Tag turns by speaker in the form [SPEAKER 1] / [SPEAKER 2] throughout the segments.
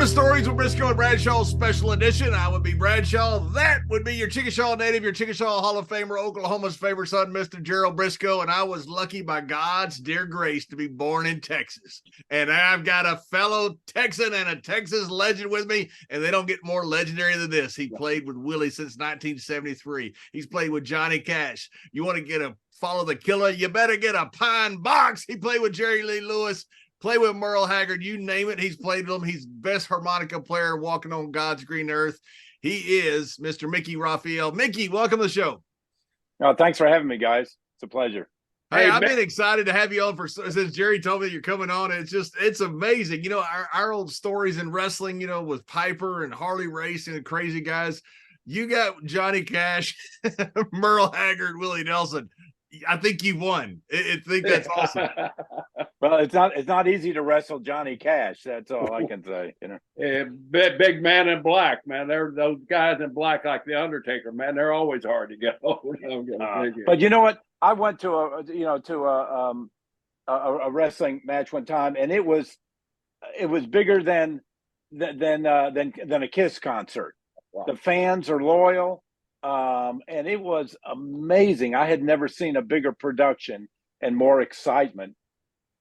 [SPEAKER 1] Stories with Brisco and Bradshaw special edition. I would be Bradshaw. That would be your Chickasaw native, your Chickasaw Hall of Famer, Oklahoma's favorite son, Mr. Gerald Brisco. And I was lucky by God's dear grace to be born in Texas. And I've got a fellow Texan and a Texas legend with me, and they don't get more legendary than this. He played with Willie since 1973. He's played with Johnny Cash. You want to get a Follow the Killer, you better get a pine box. He played with Jerry Lee Lewis. Play with Merle Haggard, you name it, he's played with him. He's best harmonica player walking on God's green earth. He is Mr. Mickey Raphael. Mickey, welcome to the show.
[SPEAKER 2] Oh, thanks for having me, guys. It's a pleasure.
[SPEAKER 1] Hey, I've been excited to have you on since Jerry told me you're coming on. It's amazing. You know, our old stories in wrestling, you know, with Piper and Harley Race and crazy guys. You got Johnny Cash, Merle Haggard, Willie Nelson. I think you won. I think that's awesome.
[SPEAKER 2] Well, it's not easy to wrestle Johnny Cash. That's all I can say. You know,
[SPEAKER 3] big man in black, man. They're those guys in black like the Undertaker, man. They're always hard to get over.
[SPEAKER 2] But you know what? I went to a wrestling match one time, and it was bigger than a Kiss concert. Wow. The fans are loyal. And it was amazing. I had never seen a bigger production and more excitement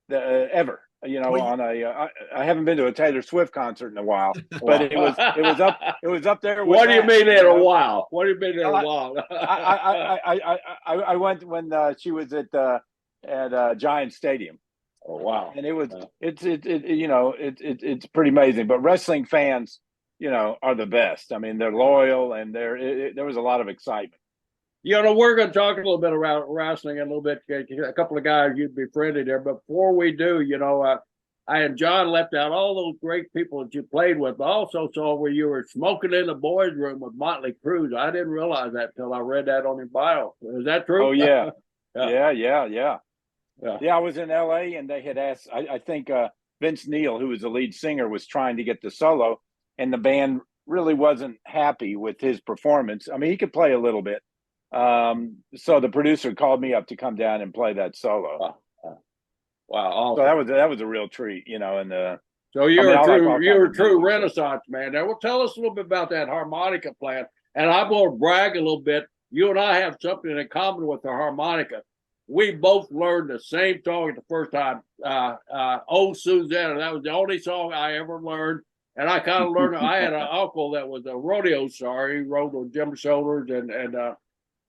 [SPEAKER 2] ever. You know, I haven't been to a Taylor Swift concert in a while, but it was up there. With
[SPEAKER 3] what do you mean in a while? What do you mean in a while?
[SPEAKER 2] I went when she was at Giant Stadium.
[SPEAKER 3] Oh wow!
[SPEAKER 2] And it's pretty amazing. But wrestling fans, you know, are the best. I mean, they're loyal, and there was a lot of excitement.
[SPEAKER 3] You know, we're going to talk a little bit about wrestling and a little bit, a couple of guys you'd befriended there. But before we do, you know, I and John left out all those great people that you played with. But I also saw where you were smoking in the boys' room with Motley Crue. I didn't realize that until I read that on your bio. Is that true?
[SPEAKER 2] Oh, yeah. Yeah. I was in L.A., and they had asked, I think Vince Neil, who was the lead singer, was trying to get the solo, and the band really wasn't happy with his performance. I mean, he could play a little bit. So the producer called me up to come down and play that solo.
[SPEAKER 3] Wow. Awesome.
[SPEAKER 2] So that was a real treat, you know. And
[SPEAKER 3] so you're a true Renaissance man. Now, well, tell us a little bit about that harmonica playing. And I'm going to brag a little bit. You and I have something in common with the harmonica. We both learned the same song the first time. Oh, Susanna. That was the only song I ever learned. And I kind of learned. I had an uncle that was a rodeo star. He rode on Jim Shoulders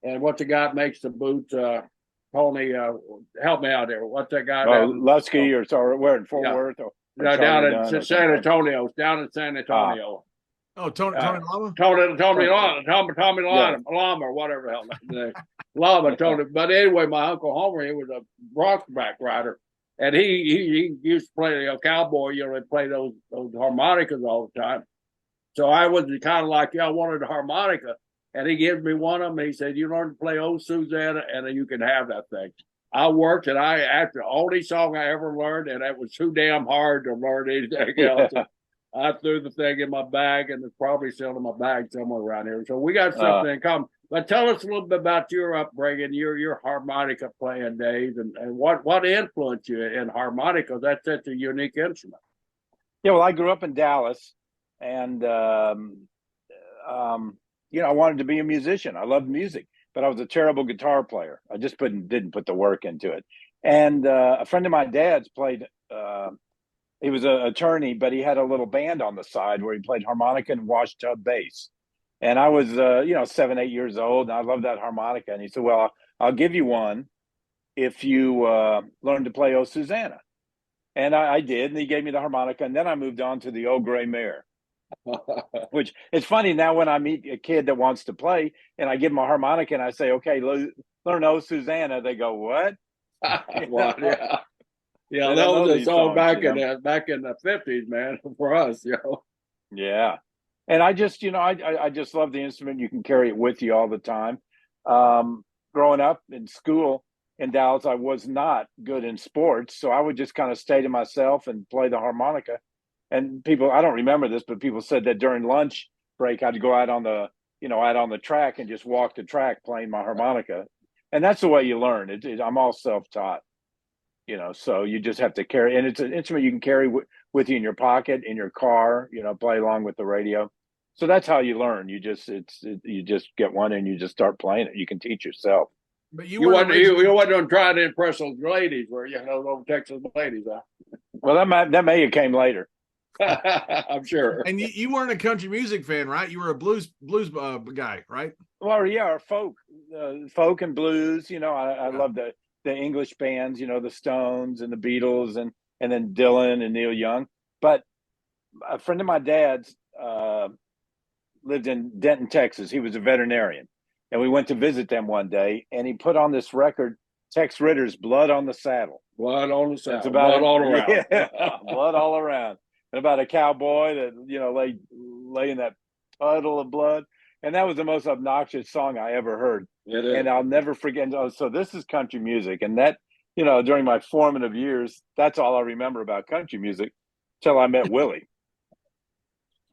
[SPEAKER 3] and what's the guy that makes the boots? Tony, help me out there. What's that guy?
[SPEAKER 2] Lusky or where in Fort Worth?
[SPEAKER 3] Down in San Antonio. Down in San Antonio.
[SPEAKER 1] Tony Lama?
[SPEAKER 3] Tommy Lama, or whatever the hell. Lama, Tony. But anyway, my Uncle Homer, he was a bronc-back rider. And he used to play a cowboy, you know, and play those harmonicas all the time. So I was kind of like, I wanted a harmonica. And he gives me one of them. And he said, you learn to play Old Susanna, and then you can have that thing. I worked, and after the only song I ever learned, and it was too damn hard to learn anything else. I threw the thing in my bag, and it's probably still in my bag somewhere around here. So we got something in common. But tell us a little bit about your upbringing, your harmonica playing days, and what influenced you in harmonica. That's such a unique instrument.
[SPEAKER 2] Yeah, well, I grew up in Dallas, and you know, I wanted to be a musician. I loved music, but I was a terrible guitar player. I just didn't put the work into it. And a friend of my dad's played. He was an attorney, but he had a little band on the side where he played harmonica and washtub bass. And I was, 7, 8 years old, and I loved that harmonica. And he said, well, I'll give you one if you learn to play Oh, Susanna. And I did, and he gave me the harmonica. And then I moved on to the Old Gray Mare, which it's funny now when I meet a kid that wants to play, and I give them a harmonica, and I say, okay, learn Oh, Susanna. They go, what?
[SPEAKER 3] Well, yeah, that was a song back in the 50s, man, for us, you know.
[SPEAKER 2] Yeah. And I just, I just love the instrument. You can carry it with you all the time. Growing up in school in Dallas, I was not good in sports. So I would just kind of stay to myself and play the harmonica. And people, I don't remember this, but people said that during lunch break, I'd go out on the track and just walk the track playing my harmonica. And that's the way you learn. I'm all self-taught, so you just have to carry. And it's an instrument you can carry with you in your pocket, in your car, play along with the radio. So that's how you learn. You just get one and you just start playing it. You can teach yourself.
[SPEAKER 1] But
[SPEAKER 3] you wasn't trying to impress those ladies, were you? Those Texas ladies, huh?
[SPEAKER 2] Well, that may have came later.
[SPEAKER 3] I'm sure.
[SPEAKER 1] And you weren't a country music fan, right? You were a blues guy, right?
[SPEAKER 2] Well, yeah, folk and blues. I love the English bands. The Stones and the Beatles, and then Dylan and Neil Young. But a friend of my dad's lived in Denton, Texas. He was a veterinarian, and we went to visit them one day, and he put on this record, Tex Ritter's "Blood on the Saddle."
[SPEAKER 3] Blood on the saddle.
[SPEAKER 2] It's about
[SPEAKER 3] blood all around.
[SPEAKER 2] Yeah, blood all around. And about a cowboy that lay in that puddle of blood. And that was the most obnoxious song I ever heard. And I'll never forget. So this is country music. And that, during my formative years, that's all I remember about country music till I met Willie.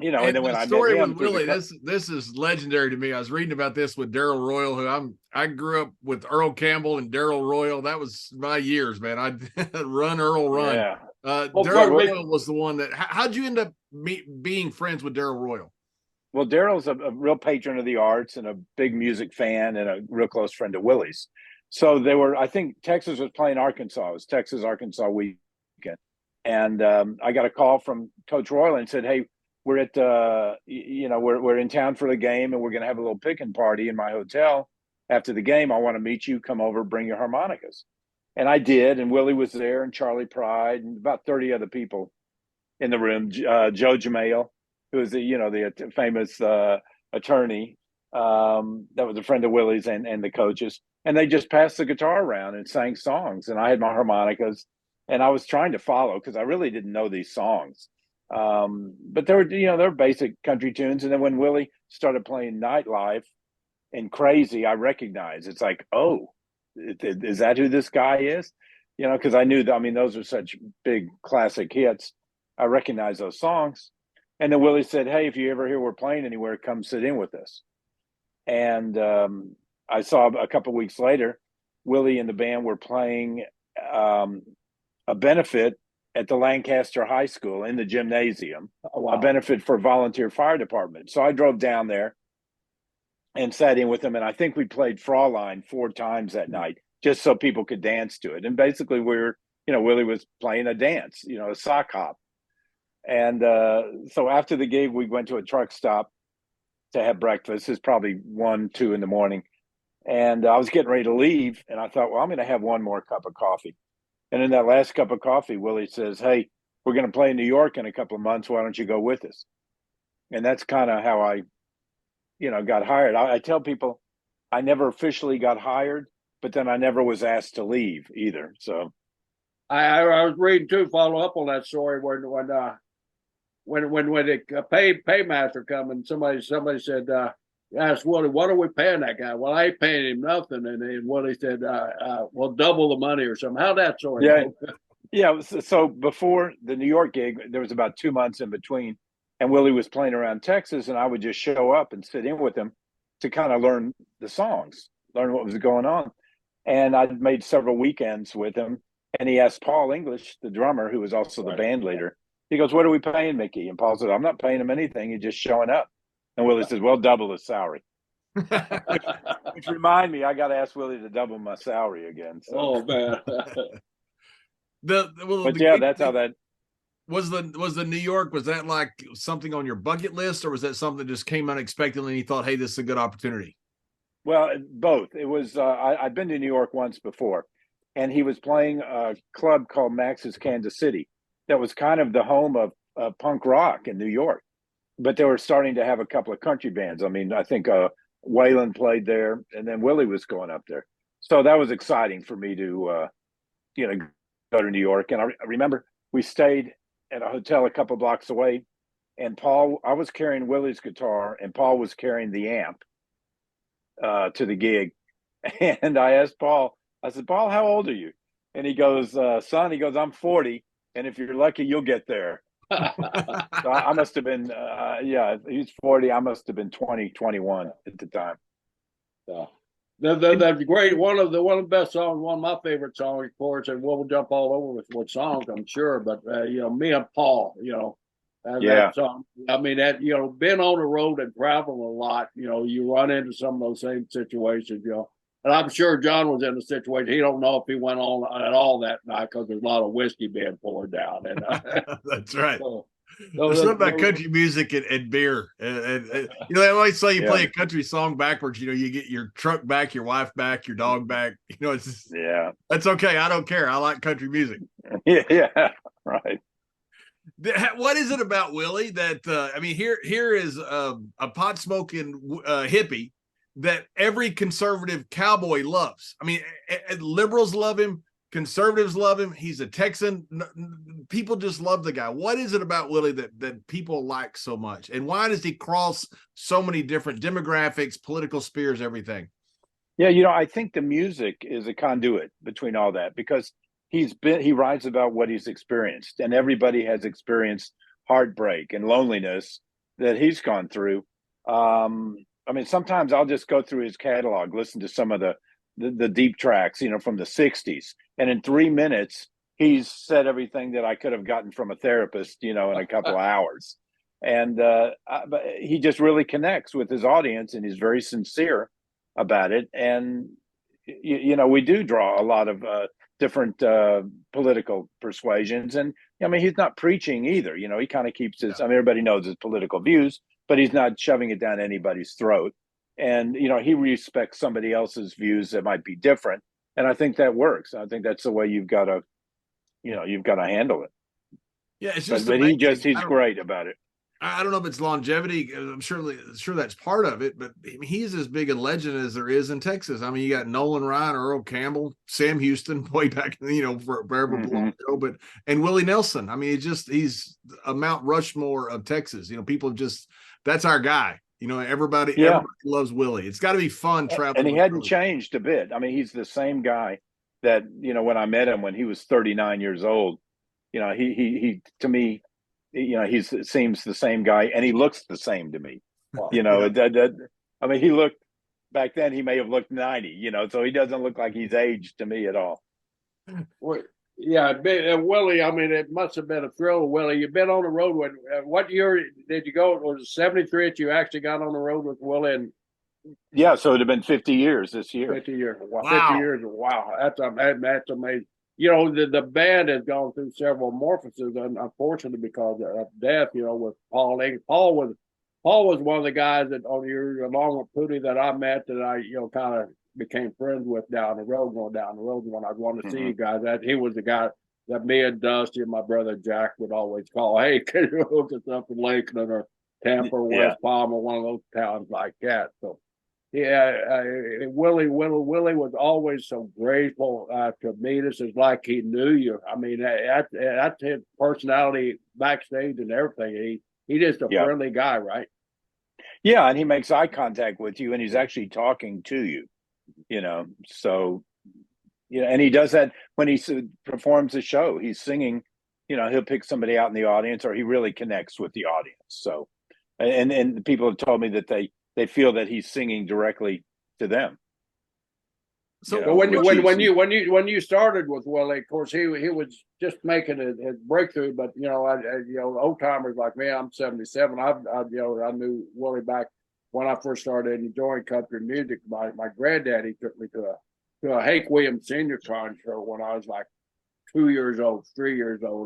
[SPEAKER 2] And then when I met him,
[SPEAKER 1] with Willie, this is legendary to me. I was reading about this with Darrell Royal, who I grew up with Earl Campbell and Darrell Royal. That was my years, man. I'd run Earl run.
[SPEAKER 2] Yeah.
[SPEAKER 1] Darrell Royal was the one that. How'd you end up being friends with Darrell Royal?
[SPEAKER 2] Well, Darrell's a real patron of the arts and a big music fan and a real close friend of Willie's. So I think Texas was playing Arkansas. It was Texas-Arkansas weekend. And I got a call from Coach Royal and said, hey, we're at, we're in town for the game and we're going to have a little picking party in my hotel after the game. I want to meet you. Come over, bring your harmonicas. And I did. And Willie was there and Charlie Pride and about 30 other people in the room. Joe Jamail, who was the famous attorney that was a friend of Willie's and the coaches. And they just passed the guitar around and sang songs. And I had my harmonicas and I was trying to follow because I really didn't know these songs. But there were basic country tunes. And then when Willie started playing Nightlife and Crazy, I recognized it's like, oh, is that who this guy is? Because I knew that, those are such big classic hits. I recognized those songs. And then Willie said, hey, if you ever hear we're playing anywhere, come sit in with us. And I saw a couple of weeks later, Willie and the band were playing a benefit at the Lancaster High School in the gymnasium, a benefit for volunteer fire department. So I drove down there and sat in with them. And I think we played Fraulein 4 times that night, just so people could dance to it. And basically Willie was playing a dance, a sock hop. And so after the gig, we went to a truck stop to have breakfast. It's probably 1, 2 in the morning. And I was getting ready to leave. And I thought, well, I'm going to have one more cup of coffee. And in that last cup of coffee, Willie says, hey, we're going to play in New York in a couple of months. Why don't you go with us? And that's kind of how I, got hired. I tell people I never officially got hired, but then I never was asked to leave either. So
[SPEAKER 3] I was reading too, follow up on that story when the paymaster come and somebody said, asked Willie, what are we paying that guy? Well, I ain't paying him nothing. And then Willie said, well, double the money or something. How'd that story go?
[SPEAKER 2] Yeah. So before the New York gig, there was about 2 months in between. And Willie was playing around Texas, and I would just show up and sit in with him to kind of learn the songs, learn what was going on. And I'd made several weekends with him. And he asked Paul English, the drummer, who was also the band leader. He goes, what are we paying Mickey? And Paul said, I'm not paying him anything. He's just showing up. And Willie says, well, double his salary. which remind me, I got to ask Willie to double my salary again. So.
[SPEAKER 3] Oh, man.
[SPEAKER 2] That's how that.
[SPEAKER 1] Was the New York, was that like something on your bucket list, or was that something that just came unexpectedly and you thought, hey, this is a good opportunity?
[SPEAKER 2] Well, both. It was, I'd been to New York once before, and he was playing a club called Max's Kansas City. That was kind of the home of punk rock in New York, but they were starting to have a couple of country bands. I think Waylon played there, and then Willie was going up there. So that was exciting for me to, go to New York. And I remember we stayed at a hotel a couple blocks away, and I was carrying Willie's guitar and Paul was carrying the amp to the gig. And I asked Paul, I said, Paul, how old are you? And he goes, son, I'm 40. And if you're lucky, you'll get there. So I must have been, he's 40. I must have been 20, 21 at the time.
[SPEAKER 3] So, That's great. One of the best songs, one of my favorite songs, of course, and we'll jump all over with songs, I'm sure. But Me and Paul,
[SPEAKER 2] Yeah.
[SPEAKER 3] that song. I mean, that being on the road and traveling a lot, you run into some of those same situations, And I'm sure John was in a situation. He don't know if he went on at all that night because there's a lot of whiskey being poured down. And
[SPEAKER 1] that's right.
[SPEAKER 3] so,
[SPEAKER 1] There's something about country music and beer, and they always say you play a country song backwards. You get your truck back, your wife back, your dog back. It's just, that's okay. I don't care. I like country music.
[SPEAKER 2] Yeah, right.
[SPEAKER 1] What is it about Willie that here is a pot smoking hippie that every conservative cowboy loves. I mean, liberals love him. Conservatives love him. He's a Texan. People just love the guy. What is it about Willie that people like so much? And why does he cross so many different demographics, political spheres, everything?
[SPEAKER 2] Yeah, I think the music is a conduit between all that because he writes about what he's experienced, and everybody has experienced heartbreak and loneliness that he's gone through. Sometimes I'll just go through his catalog, listen to some of the deep tracks, from the 60s. And in 3 minutes, he's said everything that I could have gotten from a therapist, in a couple of hours. And but he just really connects with his audience, and he's very sincere about it. And, we do draw a lot of different political persuasions. And, he's not preaching either. He kind of keeps his, everybody knows his political views, but he's not shoving it down anybody's throat. And, he respects somebody else's views that might be different. And I think that works. I think that's the way you've got to handle it.
[SPEAKER 1] Yeah, it's just,
[SPEAKER 2] but he's great about it.
[SPEAKER 1] I don't know if it's longevity. I'm sure that's part of it, but he's as big a legend as there is in Texas. I mean, you got Nolan Ryan, Earl Campbell, Sam Houston, way back, forever long ago, and Willie Nelson. I mean,
[SPEAKER 2] he's
[SPEAKER 1] a Mount Rushmore of Texas. People that's our guy. Everybody loves Willie. It's got to be fun traveling.
[SPEAKER 2] And he hadn't changed a bit. I mean, he's the same guy that, when I met him when he was 39 years old, he to me, he seems the same guy, and he looks the same to me. Wow. He looked back then, he may have looked 90, so he doesn't look like he's aged to me at all.
[SPEAKER 3] Well, yeah, Willie, it must have been a thrill, Willie. You've been on the road with, what year did you go? Was it 73 that you actually got on the road with Willie? And
[SPEAKER 2] yeah, so it'd have been 50 years this year.
[SPEAKER 3] 50 years. Wow. 50 years. Wow. That's amazing. The band has gone through several morphosis, unfortunately, because of death, with Paul. Paul was one of the guys that along with Pootie that I met that I, kind of became friends with going down the road when I'd want to see you guys. That he was the guy that me and Dusty and my brother Jack would always call, hey, can you hook us up in Lakeland or Tampa or West Palm or one of those towns like that? So Willie was always so grateful to meet us. It's like he knew you. I mean, that's his personality backstage and everything. He's just a friendly guy, right?
[SPEAKER 2] Yeah, and he makes eye contact with you, and he's actually talking to you. So, and he does that when he performs a show. He's singing, he'll pick somebody out in the audience, or he really connects with the audience. So, and people have told me that they feel that he's singing directly to them.
[SPEAKER 3] So when you started with Willie, of course he was just making his breakthrough. But old timers like me, I'm 77. I knew Willie back when I first started enjoying country music. My granddaddy took me to a Hank Williams Senior concert when I was like 3 years old,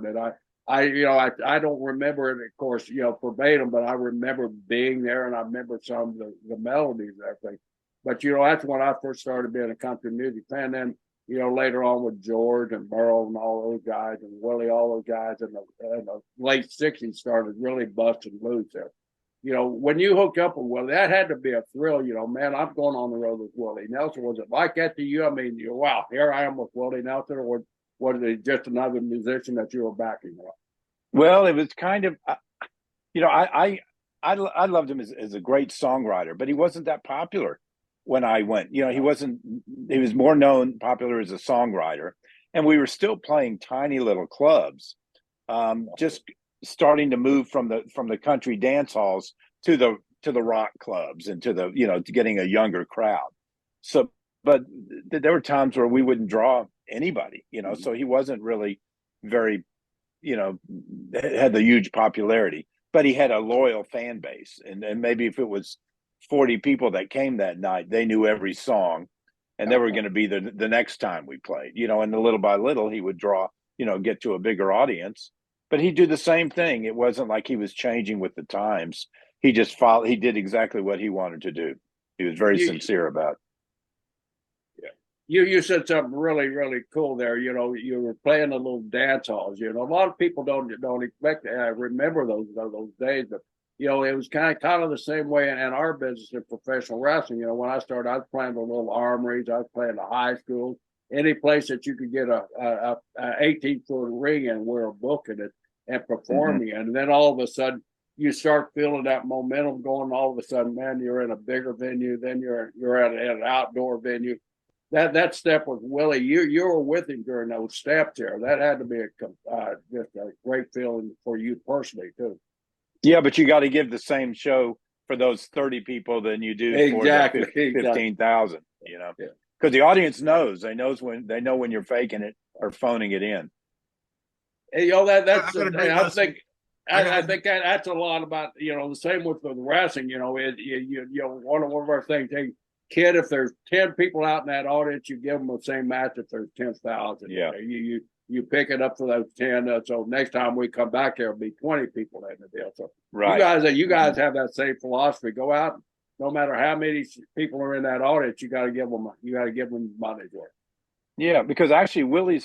[SPEAKER 3] and I don't remember it, of course, verbatim, but I remember being there, and I remember some of the melodies and everything. But that's when I first started being a country music fan. Then later on with George and Merle and all those guys, and Willie, all those guys in the late '60s started really busting loose there. When you hooked up with Willie, that had to be a thrill. Man, I'm going on the road with Willie Nelson. Was it like that to you? I mean, wow, here I am with Willie Nelson, or was it just another musician that you were backing up?
[SPEAKER 2] Well, it was kind of, I loved him as a great songwriter, but he wasn't that popular when I went. He was more popular as a songwriter, and we were still playing tiny little clubs, just starting to move from the country dance halls to the rock clubs and to getting a younger crowd. So but there were times where we wouldn't draw anybody, so he wasn't really very, had the huge popularity, but he had a loyal fan base. And maybe if it was 40 people that came that night, they knew every song, and they were going to be the next time we played, and little by little he would draw, get to a bigger audience. But he'd do the same thing. It wasn't like he was changing with the times. He just he did exactly what he wanted to do. He was very sincere about it.
[SPEAKER 3] You said something really, really cool there. You were playing the little dance halls. A lot of people don't expect to remember those days, but it was kind of the same way in our business in professional wrestling. When I started, I was playing the little armories, I was playing the high schools, any place that you could get a 18-foot ring and wear a book in it and performing. And then all of a sudden you start feeling that momentum going. All of a sudden, man, you're in a bigger venue. Then you're at an outdoor venue. That step with Willie, you were with him during those steps there. That had to be just a great feeling for you personally too.
[SPEAKER 2] Yeah, but you got to give the same show for those 30 people than you do for the 15,000. Because the audience knows. They know when you're faking it or phoning it in.
[SPEAKER 3] And, I think that's a lot about the same with the wrestling. One of our things. Kid, if there's 10 people out in that audience, you give them the same match if there's 10,000.
[SPEAKER 2] Yeah.
[SPEAKER 3] You pick it up for those 10. So next time we come back, there'll be 20 people in the deal. So
[SPEAKER 2] right.
[SPEAKER 3] You guys have that same philosophy. Go out, no matter how many people are in that audience, you got to give them money's worth.
[SPEAKER 2] Yeah, because actually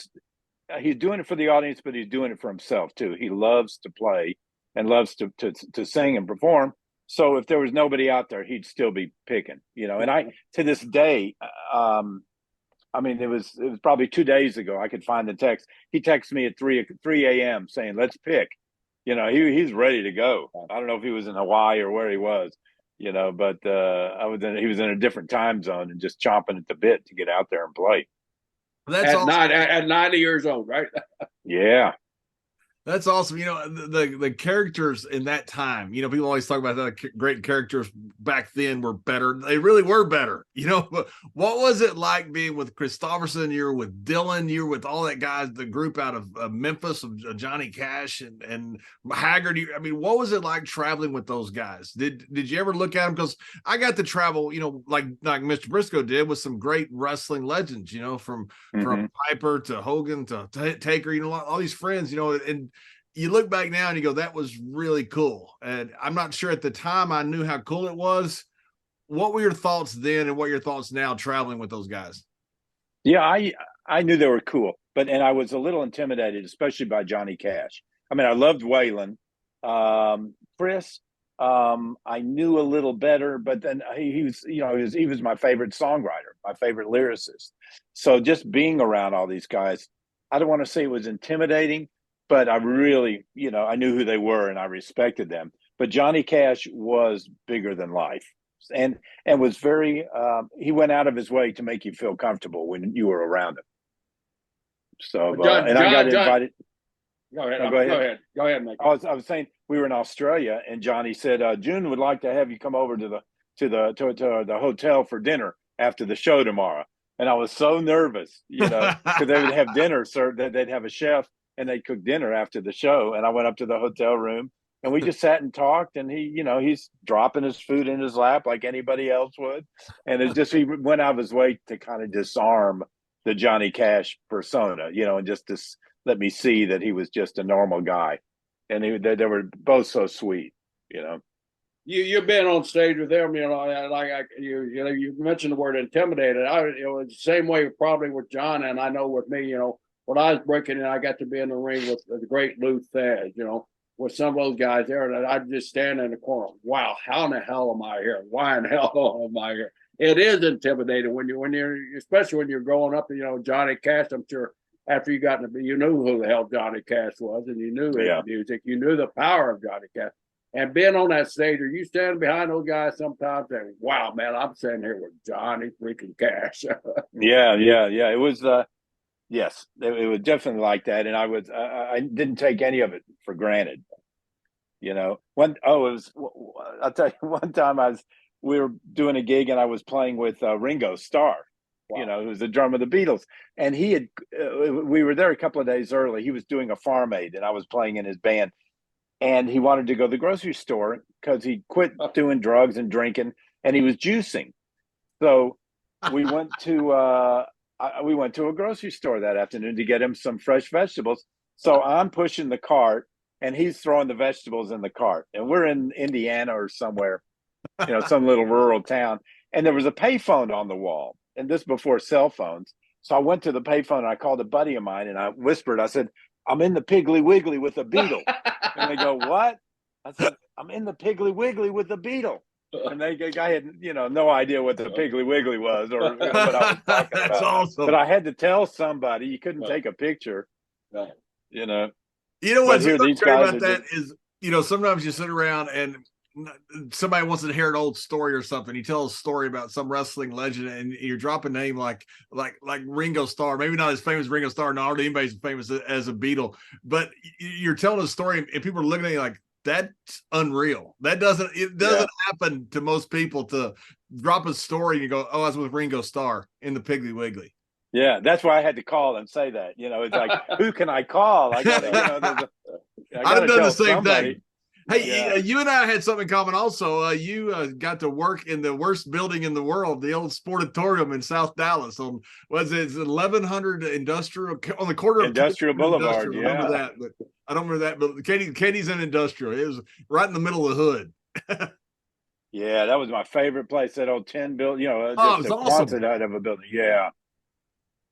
[SPEAKER 2] he's doing it for the audience, but he's doing it for himself too. He loves to play and loves to sing and perform. So if there was nobody out there, he'd still be picking, and I, to this day, it was probably 2 days ago, I could find the text. He texted me at 3 a.m. saying, let's pick, he's ready to go. I don't know if he was in Hawaii or where he was, but he was in a different time zone and just chomping at the bit to get out there and play.
[SPEAKER 1] That's
[SPEAKER 3] at 90 years old, right?
[SPEAKER 2] Yeah.
[SPEAKER 1] That's awesome. The characters in that time, people always talk about the great characters back then were better. They really were better. But what was it like being with Christopherson? You were with Dylan, you were with all that guys, the group out of Memphis of Johnny Cash and Haggard. What was it like traveling with those guys? Did you ever look at them? Because I got to travel, like Mr. Brisco did with some great wrestling legends, from Piper to Hogan to Taker, all these friends, and you look back now and you go, that was really cool. And I'm not sure at the time I knew how cool it was. What were your thoughts then and what are your thoughts now traveling with those guys?
[SPEAKER 2] Yeah, I knew they were cool, and I was a little intimidated, especially by Johnny Cash. I loved Waylon. Chris, I knew a little better, but then he was my favorite songwriter, my favorite lyricist. So just being around all these guys, I don't want to say it was intimidating, but I really, I knew who they were and I respected them. But Johnny Cash was bigger than life and was very, he went out of his way to make you feel comfortable when you were around him. So, I got invited.
[SPEAKER 3] Go ahead, Mike.
[SPEAKER 2] I was saying we were in Australia and Johnny said, June would like to have you come over to the hotel for dinner after the show tomorrow. And I was so nervous, because they would have dinner served, they'd have a chef and they'd cook dinner after the show. And I went up to the hotel room and we just sat and talked, and he's dropping his food in his lap like anybody else would. And it's just, he went out of his way to kind of disarm the Johnny Cash persona, and just to let me see that he was just a normal guy. And they were both so sweet,
[SPEAKER 3] You've been on stage with them, you mentioned the word intimidated. It was the same way probably with John, and I know with me, when I was breaking in, I got to be in the ring with the great Lou Thesz, with some of those guys there, and I'd just stand in the corner. Wow, how in the hell am I here? Why in the hell am I here? It is intimidating when you're especially when you're growing up. Johnny Cash. I'm sure after you got you knew who the hell Johnny Cash was, and you knew his music. You knew the power of Johnny Cash. And being on that stage, are you standing behind those guys sometimes saying, wow, man, I'm standing here with Johnny freaking Cash.
[SPEAKER 2] Yeah. It was, yes, it was definitely like that. And I didn't take any of it for granted. I'll tell you, one time we were doing a gig and I was playing with Ringo Starr. you know, who was the drummer of the Beatles. And he had, we were there a couple of days early. He was doing a Farm Aid, and I was playing in his band. And he wanted to go to the grocery store because he quit doing drugs and drinking, and he was juicing. So we went to a grocery store that afternoon to get him some fresh vegetables. So I'm pushing the cart, and he's throwing the vegetables in the cart. And we're in Indiana or somewhere, you know, some little rural town. And there was a payphone on the wall, and this before cell phones. So I went to the payphone, and I called a buddy of mine, and I whispered, I said, "I'm in the Piggly Wiggly with a beetle." And they go, "What?" I said, "I'm in the Piggly Wiggly with a beetle." And I had, you know, no idea what the Piggly Wiggly was or you know, what I was talking about.
[SPEAKER 1] That's awesome.
[SPEAKER 2] But I had to tell somebody. You couldn't take a picture, you know.
[SPEAKER 1] You know what's
[SPEAKER 2] here, these
[SPEAKER 1] great
[SPEAKER 2] guys
[SPEAKER 1] about that is, you know, sometimes you sit around and somebody wants to hear an old story or something. You tell a story about some wrestling legend, and you're dropping a name like Ringo Starr. Maybe not as famous as Ringo Starr, not anybody's famous as a Beatle, but you're telling a story, and people are looking at you like, that's unreal. It doesn't happen to most people to drop a story and you go, "Oh, I was with Ringo Starr in the Piggly Wiggly."
[SPEAKER 2] Yeah, that's why I had to call and say that. You know, it's like, who can I call? I got to, you know,
[SPEAKER 1] I'd have done the same thing. Hey,
[SPEAKER 2] Yeah.
[SPEAKER 1] you and I had something in common also. You got to work in the worst building in the world, the old Sportatorium in South Dallas on, was it 1100 Industrial, on the corner of
[SPEAKER 2] Industrial Boulevard.
[SPEAKER 1] Industrial. I remember that, but I don't remember that. But Katie's in Industrial. It was right in the middle of the hood.
[SPEAKER 2] Yeah, that was my favorite place. That old 10 building, you know,
[SPEAKER 1] Oh,
[SPEAKER 2] just
[SPEAKER 1] it's
[SPEAKER 2] a
[SPEAKER 1] awesome.
[SPEAKER 2] quantity of a building. Yeah,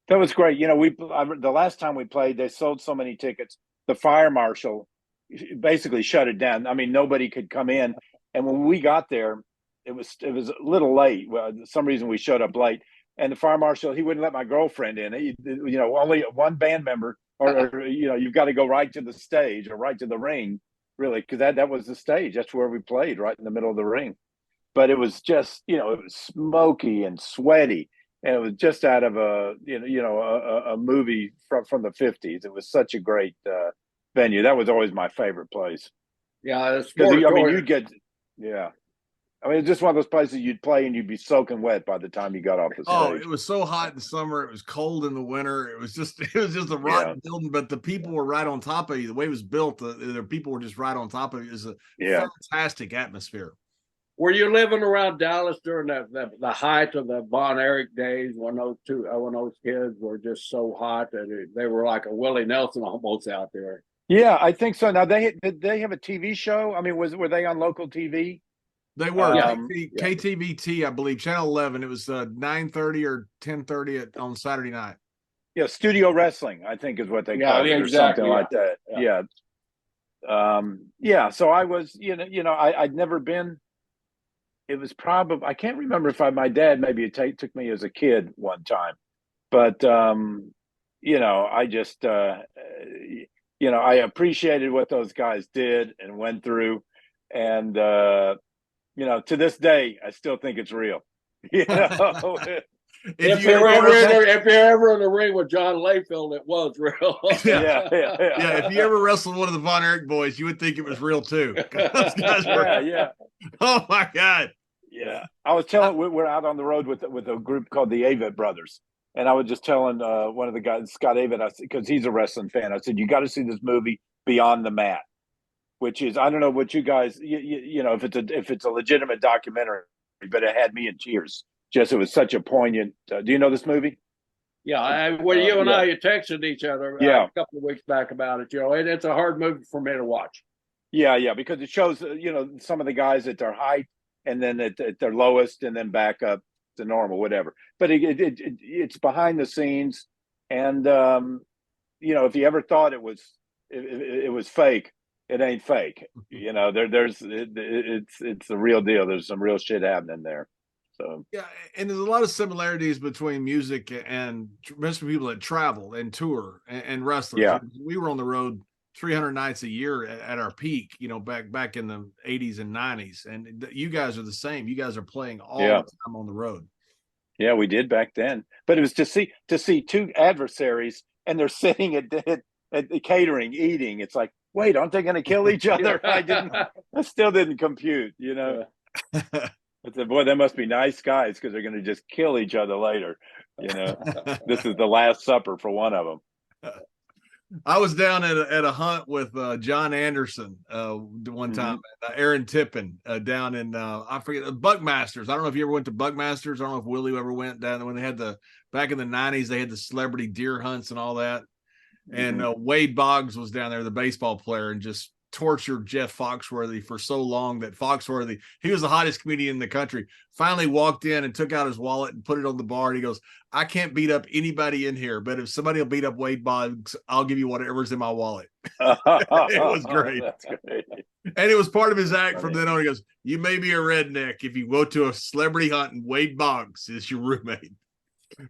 [SPEAKER 2] that was great. You know, the last time we played, they sold so many tickets. The fire marshal basically shut it down. I mean, nobody could come in. And when we got there, it was a little late. Well, some reason we showed up late. And the fire marshal, he wouldn't let my girlfriend in. You know, only one band member, or you know, you've got to go right to the stage or right to the ring, really, because that was the stage. That's where we played, right in the middle of the ring. But it was just, you know, it was smoky and sweaty, and it was just out of a a movie from the 50s. It was such a great venue. That was always my favorite place.
[SPEAKER 3] Yeah,
[SPEAKER 2] because I mean, you'd get, yeah. I mean, it's just one of those places you'd play and you'd be soaking wet by the time you got off the stage.
[SPEAKER 1] Oh, it was so hot in the summer. It was cold in the winter. It was just a rotten building, but the people were right on top of you. The way it was built, the people were just right on top of you. It was a fantastic atmosphere.
[SPEAKER 3] Were you living around Dallas during the height of the Von Erich days when those kids were just so hot that they were like a Willie Nelson almost out there?
[SPEAKER 2] Yeah, I think so. Now did they have a TV show? I mean, were they on local TV?
[SPEAKER 1] They were KTVT, I believe, Channel 11. It was 9:30 or 10:30 on Saturday night.
[SPEAKER 2] Yeah, Studio Wrestling, I think, is what they call it,
[SPEAKER 3] exactly,
[SPEAKER 2] or something like that. Yeah. So I was, I'd never been. It was probably, I can't remember if my dad maybe took me as a kid one time, but I just I appreciated what those guys did and went through, and to this day, I still think it's real. You know,
[SPEAKER 3] if you're ever in the ring with John Layfield, it was real.
[SPEAKER 1] Yeah. If you ever wrestled one of the Von Erich boys, you would think it was real too. Those guys were, oh my God.
[SPEAKER 2] Yeah, I was telling, we're out on the road with a group called the Avett Brothers, and I was just telling one of the guys, Scott Avett, because he's a wrestling fan. I said, "You got to see this movie Beyond the Mat," which is, I don't know what you guys, if it's a legitimate documentary, but it had me in tears. Just, it was such a poignant. Do you know this movie?
[SPEAKER 3] Yeah, you and I texted each other a couple of weeks back about it. It's a hard movie for me to watch.
[SPEAKER 2] Yeah, because it shows some of the guys at their height, and then at their lowest, and then back up to normal, whatever. But it's behind the scenes, and if you ever thought it was fake, it ain't fake. It's the real deal. There's some real shit happening there. So
[SPEAKER 1] yeah, and there's a lot of similarities between music and most people that travel and tour and wrestlers.
[SPEAKER 2] Yeah,
[SPEAKER 1] we were on the road 300 nights a year at our peak, back in the 80s and 90s. And you guys are the same. You guys are playing all the time on the road.
[SPEAKER 2] Yeah, we did back then. But it was to see two adversaries and they're sitting at the catering, eating. It's like, wait, aren't they going to kill each other? I still didn't compute, I said, boy, they must be nice guys because they're going to just kill each other later. This is the last supper for one of them.
[SPEAKER 1] I was down at a hunt with John Anderson one time, Aaron Tippin down in I forget Buckmasters. I don't know if you ever went to Buckmasters. I don't know if Willie ever went down when they had back in the 90s. They had the celebrity deer hunts and all that. And Wade Boggs was down there, the baseball player, and just tortured Jeff Foxworthy for so long that Foxworthy, he was the hottest comedian in the country, finally walked in and took out his wallet and put it on the bar. And he goes, I can't beat up anybody in here, but if somebody will beat up Wade Boggs, I'll give you whatever's in my wallet. It was great.
[SPEAKER 2] That's great.
[SPEAKER 1] And it was part of his act from then on. He goes, you may be a redneck if you go to a celebrity hunt and Wade Boggs is your roommate.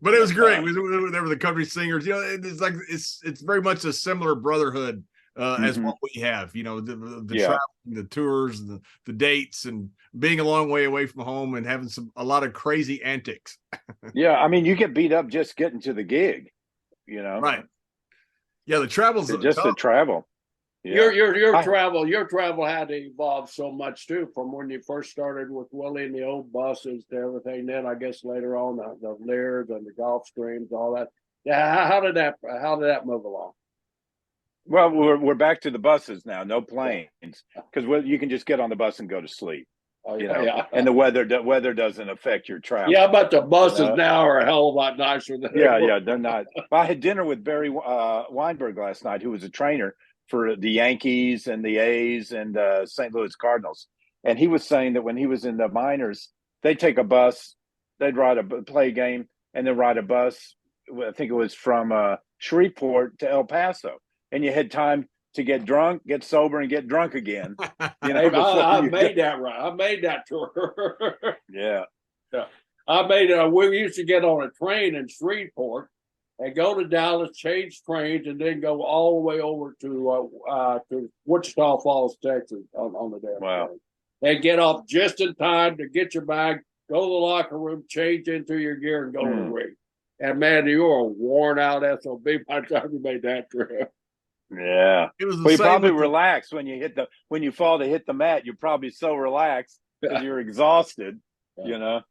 [SPEAKER 1] But it was great. There were the country singers. It's like it's very much a similar brotherhood as what we have. The traveling, the tours, the dates, and being a long way away from home and having a lot of crazy antics.
[SPEAKER 2] Yeah, I mean, you get beat up just getting to the gig.
[SPEAKER 1] Right? Yeah, the travel's
[SPEAKER 2] just the travel.
[SPEAKER 3] Yeah. Your travel had to evolve so much too, from when you first started with Willie and the old buses to everything. Then I guess later on the Lears and the Gulfstreams, all that. Yeah, how did that move along?
[SPEAKER 2] Well, we're back to the buses now, no planes, because you can just get on the bus and go to sleep. And the weather doesn't affect your travel.
[SPEAKER 3] Yeah, but the buses now are a hell of a lot nicer than
[SPEAKER 2] they're not. I had dinner with Barry Weinberg last night, who was a trainer for the Yankees and the A's and St. Louis Cardinals. And he was saying that when he was in the minors, they'd take a bus, they'd play a game, and then ride a bus. I think it was from Shreveport to El Paso. And you had time to get drunk, get sober, and get drunk again.
[SPEAKER 3] I made that tour.
[SPEAKER 2] Yeah.
[SPEAKER 3] I made it. We used to get on a train in Shreveport and go to Dallas, change trains, and then go all the way over to Wichita Falls, Texas on the damn train. And get off just in time to get your bag, go to the locker room, change into your gear, and go to the ring. And man, you were a worn out SOB by the time you made that trip.
[SPEAKER 2] Yeah, it was. You probably relaxed when you fall to hit the mat. You're probably so relaxed because you're exhausted. It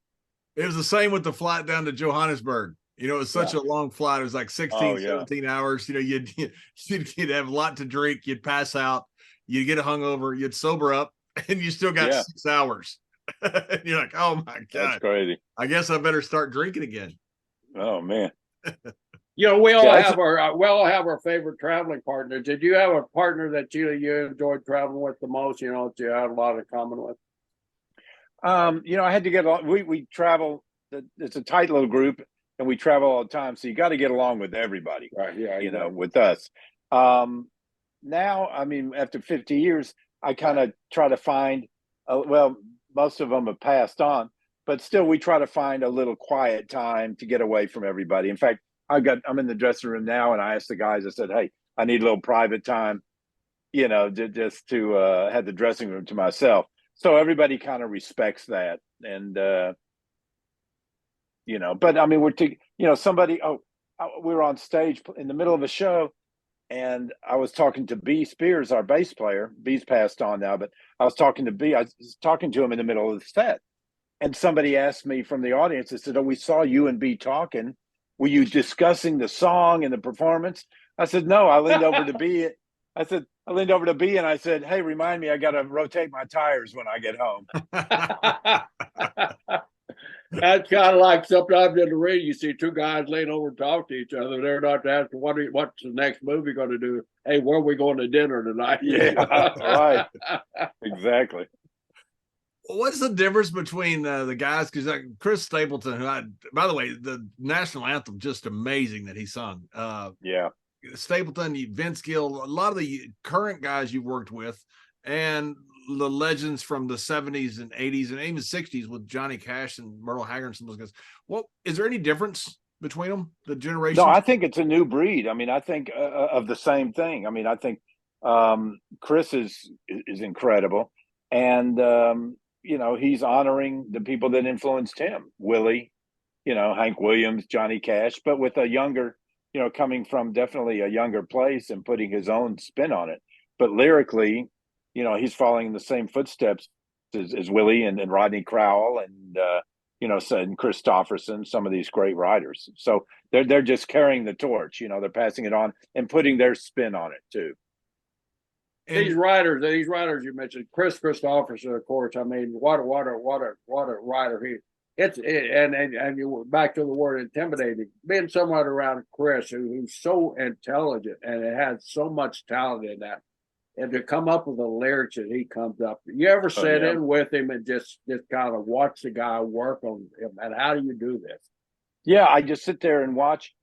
[SPEAKER 1] was the same with the flight down to Johannesburg. It was such a long flight. It was like 17 hours. You'd have a lot to drink. You'd pass out. You'd get a hungover. You'd sober up, and you still got 6 hours. And you're like, oh my god,
[SPEAKER 2] that's crazy.
[SPEAKER 1] I guess I better start drinking again.
[SPEAKER 2] Oh man.
[SPEAKER 3] We all have our favorite traveling partners. Did you have a partner that you enjoyed traveling with the most? That you had a lot in common with.
[SPEAKER 2] I had to get along. We travel. It's a tight little group, and we travel all the time. So you got to get along with everybody,
[SPEAKER 3] right? Yeah,
[SPEAKER 2] with us. Now, I mean, after 50 years, I kind of try to find. Most of them have passed on, but still, we try to find a little quiet time to get away from everybody. In fact, I'm in the dressing room now, and I asked the guys. I said, "Hey, I need a little private time, just to have the dressing room to myself." So everybody kind of respects that, and But I mean, we were on stage in the middle of a show, and I was talking to B. Spears, our bass player. B's passed on now, but I was talking to B. I was talking to him in the middle of the set, and somebody asked me from the audience. They said, "Oh, we saw you and B talking. Were you discussing the song and the performance?" I said, "No." I leaned over to B. I leaned over to B and I said, "Hey, remind me, I got to rotate my tires when I get home."
[SPEAKER 3] That's kind of like sometimes in the ring, you see two guys laying over and talk to each other. They're not asking, what's the next movie going to do? Hey, where are we going to dinner tonight?
[SPEAKER 2] Yeah, right. Exactly.
[SPEAKER 1] What's the difference between the guys? Because Chris Stapleton, by the way, the national anthem, just amazing that he sung. Stapleton, Vince Gill, a lot of the current guys you've worked with, and the legends from the 70s and 80s and even 60s with Johnny Cash and Merle Haggard and some of those guys. Well, is there any difference between them, the generations?
[SPEAKER 2] No, I think it's a new breed. I mean, I think of the same thing. I mean, I think Chris is incredible. And, he's honoring the people that influenced him. Willie, Hank Williams, Johnny Cash, but with a younger, coming from definitely a younger place and putting his own spin on it. But lyrically, he's following the same footsteps is Willie and Rodney Crowell and and Christopherson, some of these great writers. So they're just carrying the torch. They're passing it on and putting their spin on it too.
[SPEAKER 3] And these writers you mentioned, Chris Christopherson, of course. I mean, what a writer he. And you back to the word intimidating. Being someone around Chris who's so intelligent and it has so much talent in that, and to come up with the lyrics that he comes up. You ever sit in with him and just kind of watch the guy work on him? And how do you do this?
[SPEAKER 2] Yeah, I just sit there and watch.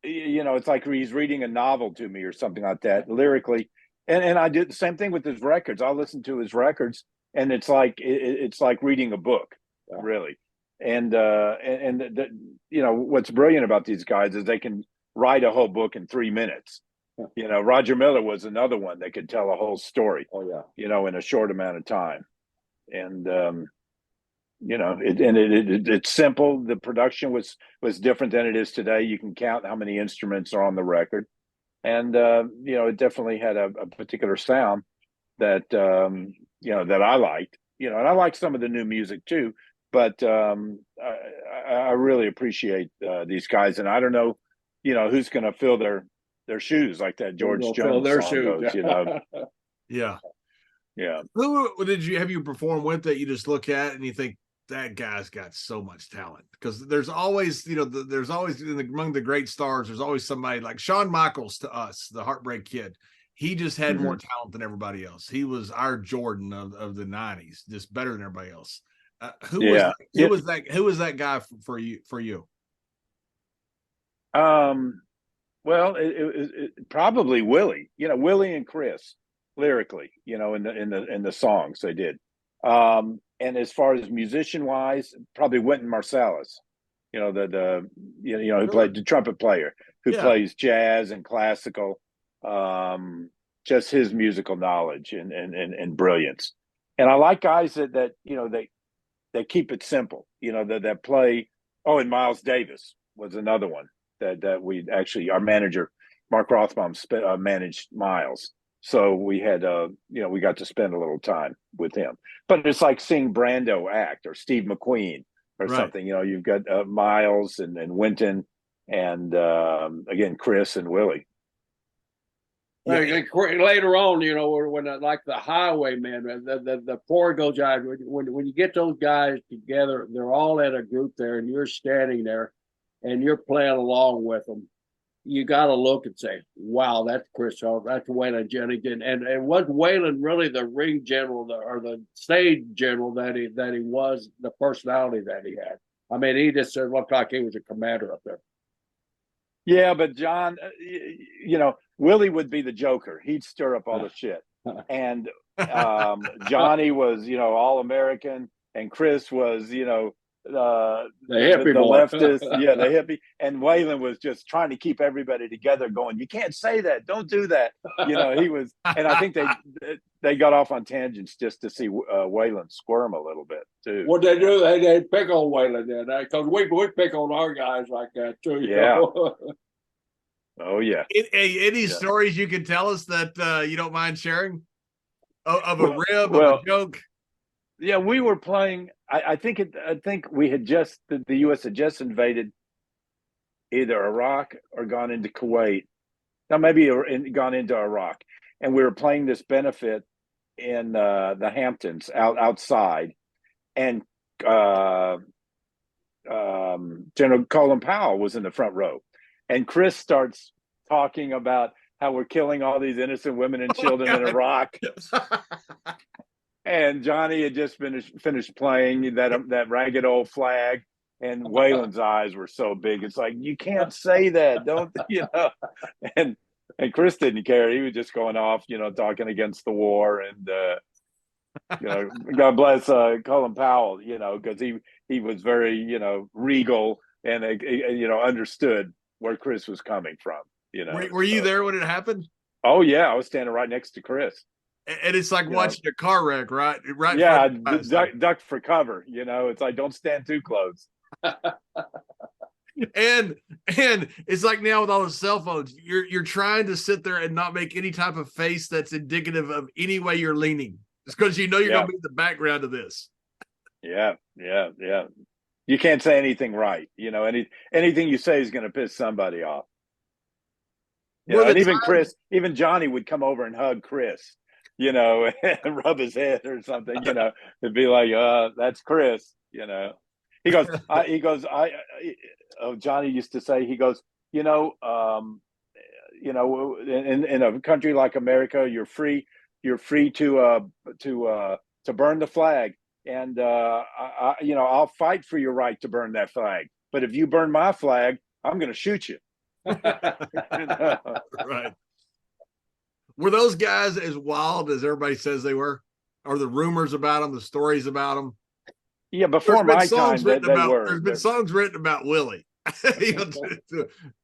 [SPEAKER 2] It's like he's reading a novel to me or something like that, lyrically. And I do the same thing with his records. I'll listen to his records, and it's like reading a book, really. And what's brilliant about these guys is they can write a whole book in 3 minutes. Roger Miller was another one that could tell a whole story.
[SPEAKER 3] Oh yeah.
[SPEAKER 2] In a short amount of time, and it's simple. The production was different than it is today. You can count how many instruments are on the record, and it definitely had a particular sound that that I liked. And I like some of the new music too. But I really appreciate these guys, and I don't know, who's going to fill their shoes like that George Jones song goes.
[SPEAKER 1] Yeah.
[SPEAKER 2] Who
[SPEAKER 1] have you performed with that you just look at and you think that guy's got so much talent? Because there's always, among the great stars, there's always somebody like Shawn Michaels to us, the Heartbreak Kid. He just had more talent than everybody else. He was our Jordan of the 90s, just better than everybody else. Who was that guy for you?
[SPEAKER 2] Well, it probably Willie. Willie and Chris lyrically. In the songs they did. And as far as musician wise, probably Wynton Marsalis. Who played the trumpet player, who plays jazz and classical. Just his musical knowledge and brilliance. And I like guys that they keep it simple, that play. Oh, and Miles Davis was another one that we actually, our manager, Mark Rothbaum, managed Miles. So we had, we got to spend a little time with him. But it's like seeing Brando act or Steve McQueen or something. You've got Miles and Wynton and, again, Chris and Willie.
[SPEAKER 3] Later on, when like the Highwaymen, the four goes out. When you get those guys together, they're all at a group there, and you're standing there, and you're playing along with them. You got to look and say, "Wow, that's Chris Hall, that's Waylon Jennings." And was Waylon really the ring general or the stage general that he was, the personality that he had? I mean, he just looked like he was a commander up there.
[SPEAKER 2] Yeah, but John, Willie would be the joker. He'd stir up all the shit. And Johnny was, all American, and Chris was, the
[SPEAKER 3] hippie,
[SPEAKER 2] the leftist, the hippie. And Waylon was just trying to keep everybody together, going, "You can't say that. Don't do that." He was, and I think they got off on tangents just to see Waylon squirm a little bit too.
[SPEAKER 3] What they do, they pick on Waylon then, because we pick on our guys like that too.
[SPEAKER 2] Yeah. Oh yeah.
[SPEAKER 1] Any stories you can tell us that you don't mind sharing of a rib, of a joke?
[SPEAKER 2] Yeah, we were playing. I think we had just the U.S. had just invaded either Iraq or gone into Kuwait. Now maybe gone into Iraq, and we were playing this benefit in the Hamptons outside, and General Colin Powell was in the front row, and Chris starts talking about how we're killing all these innocent women and children in Iraq. And Johnny had just finished playing that ragged old flag, and Waylon's eyes were so big. It's like, you can't say that, don't And Chris didn't care. He was just going off, talking against the war, and God bless Colin Powell, because he was very regal and understood where Chris was coming from.
[SPEAKER 1] Were you there when it happened?
[SPEAKER 2] Oh yeah, I was standing right next to Chris.
[SPEAKER 1] And it's like watching a car wreck, right? Right.
[SPEAKER 2] Yeah, duck for cover. It's like, don't stand too close.
[SPEAKER 1] And it's like now with all the cell phones, you're trying to sit there and not make any type of face that's indicative of any way you're leaning. Just because you know you're
[SPEAKER 2] Yeah.
[SPEAKER 1] going to be in the background of this.
[SPEAKER 2] Yeah. You can't say anything right. Anything you say is going to piss somebody off. And even Johnny would come over and hug Chris, and rub his head or something, it'd be like, that's Chris, Johnny used to say, he goes, in a country like America, you're free to burn the flag. And, I'll fight for your right to burn that flag. But if you burn my flag, I'm going to shoot you.
[SPEAKER 1] Right. Were those guys as wild as everybody says they were? Or the rumors about them, the stories about them?
[SPEAKER 2] Yeah, before my time, they were.
[SPEAKER 1] There's been songs written about Willie.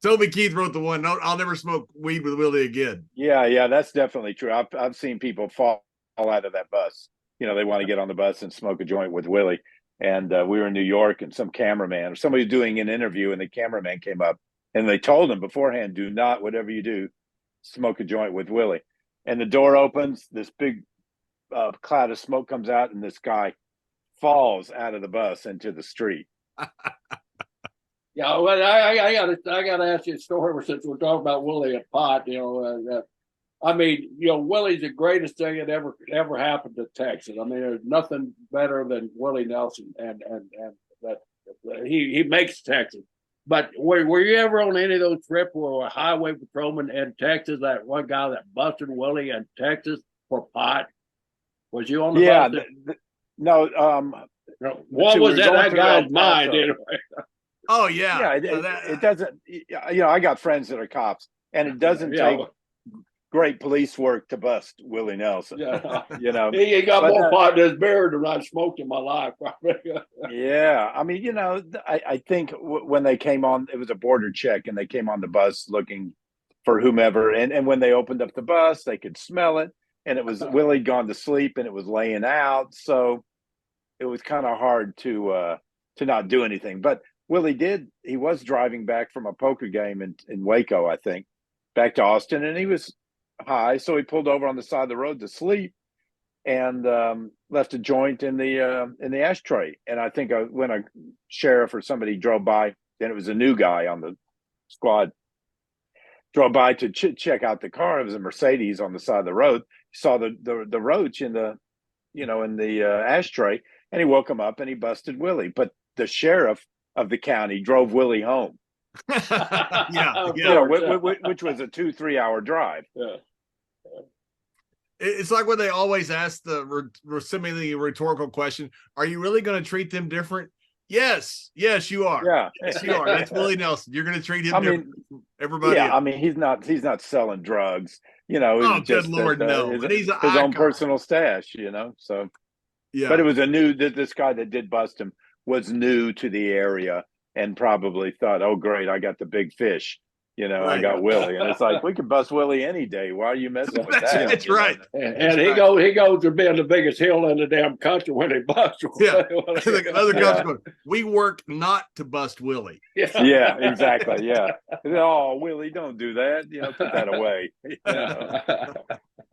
[SPEAKER 1] Toby Keith wrote the one, I'll never smoke weed with Willie again.
[SPEAKER 2] Yeah, that's definitely true. I've seen people fall out of that bus. They want to get on the bus and smoke a joint with Willie. And we were in New York, and some cameraman or somebody was doing an interview, and the cameraman came up. And they told him beforehand, do not, whatever you do, smoke a joint with Willie. And the door opens, this big cloud of smoke comes out, and this guy falls out of the bus into the street.
[SPEAKER 3] Yeah, well, I gotta ask you a story since we're talking about Willie and pot. Willie's the greatest thing that ever happened to Texas. I mean, there's nothing better than Willie Nelson, and that he makes Texas. But were you ever on any of those trips where a highway patrolman in Texas, that one guy that busted Willie in Texas for pot? Was you on the bus?
[SPEAKER 2] No.
[SPEAKER 3] What was that guy's mind anyway?
[SPEAKER 1] Oh, yeah.
[SPEAKER 2] It doesn't, I got friends that are cops, and it doesn't take great police work to bust Willie Nelson.
[SPEAKER 3] Yeah. He got more pot in his beard than I smoked in my life.
[SPEAKER 2] Yeah. I mean, I think when they came on, it was a border check, and they came on the bus looking for whomever. And when they opened up the bus, they could smell it. And it was Willie gone to sleep, and it was laying out. So it was kind of hard to not do anything. But Willie he was driving back from a poker game in Waco, I think, back to Austin, and he was high, so he pulled over on the side of the road to sleep, and left a joint in the ashtray. And I think when a sheriff or somebody drove by, then it was a new guy on the squad, drove by to check out the car. It was a Mercedes on the side of the road. He saw the roach in the ashtray, and he woke him up, and he busted Willie. But the sheriff of the county drove Willie home. Which was a 2-3 hour drive.
[SPEAKER 3] Yeah.
[SPEAKER 1] It's like when they always ask the seemingly rhetorical question: are you really going to treat them different? Yes, you are.
[SPEAKER 2] Yeah,
[SPEAKER 1] yes, you are. That's Willie Nelson. You're going to treat him different from everybody else.
[SPEAKER 2] I mean, he's not selling drugs.
[SPEAKER 1] Oh, good Lord, no.
[SPEAKER 2] And he's his own personal stash. So yeah. But it was this guy that did bust him was new to the area, and probably thought, oh, great, I got the big fish. Right. I got Willie. And it's like, we could bust Willie any day. Why are you messing with that?
[SPEAKER 1] That's right.
[SPEAKER 3] And he goes to being the biggest hill in the damn country when he busts.
[SPEAKER 1] Yeah. Another coach going, we work not to bust Willie.
[SPEAKER 2] Yeah, exactly. Yeah. Oh, Willie, don't do that. Put that away.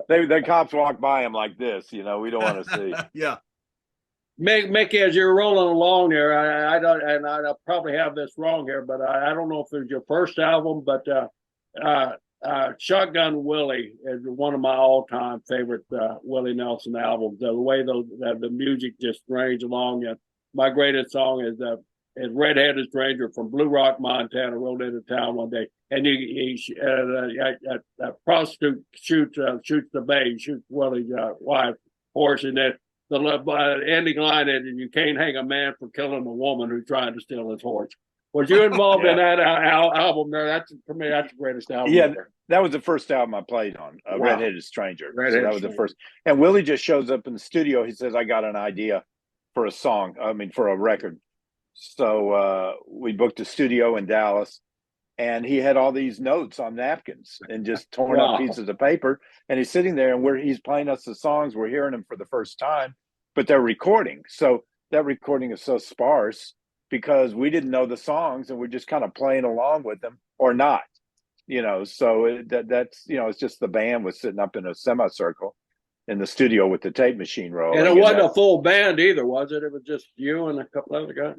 [SPEAKER 2] The cops walk by him like this, we don't want to see.
[SPEAKER 1] Yeah.
[SPEAKER 3] Mickey, as you're rolling along there, I'll probably have this wrong here, but I don't know if it was your first album, but Shotgun Willie is one of my all-time favorite Willie Nelson albums. The way the music just range along. And my greatest song is Red-Headed Stranger from Blue Rock, Montana. Rolled into town one day, and a prostitute shoots the babe, shoots Willie's wife, horse, and then the ending line is, you can't hang a man for killing a woman who's trying to steal his horse. Was you involved in that album there? For me, that's the greatest album.
[SPEAKER 2] Yeah, that was the first album I played on, Red-Headed Stranger. That was the first. And Willie just shows up in the studio. He says, I got an idea for a song, for a record. So we booked a studio in Dallas, and he had all these notes on napkins and just torn up pieces of paper. And he's sitting there, and he's playing us the songs. We're hearing them for the first time, but they're recording. So that recording is so sparse because we didn't know the songs, and we're just kind of playing along with them or not, So that's it's just the band was sitting up in a semicircle, in the studio with the tape machine rolling.
[SPEAKER 3] And it wasn't a full band either, was it? It was just you and a couple other guys?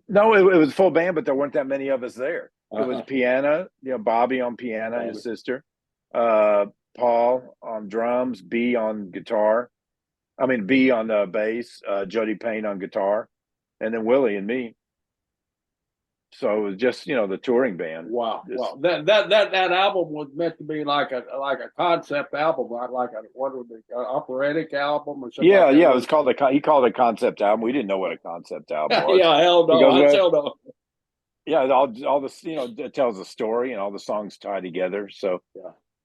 [SPEAKER 2] No, it was full band, but there weren't that many of us there. It was piano, Bobby on piano, his sister, Paul on drums, B on guitar. B on the bass, Jody Payne on guitar, and then Willie and me. So it was just the touring band.
[SPEAKER 3] Wow, wow. That album was meant to be like a concept album, right? Like what would be operatic album or something?
[SPEAKER 2] Yeah, It was called he called it a concept album. We didn't know what a concept album was.
[SPEAKER 3] Yeah, hell no, I still don't.
[SPEAKER 2] Yeah, all this it tells a story and all the songs tie together. So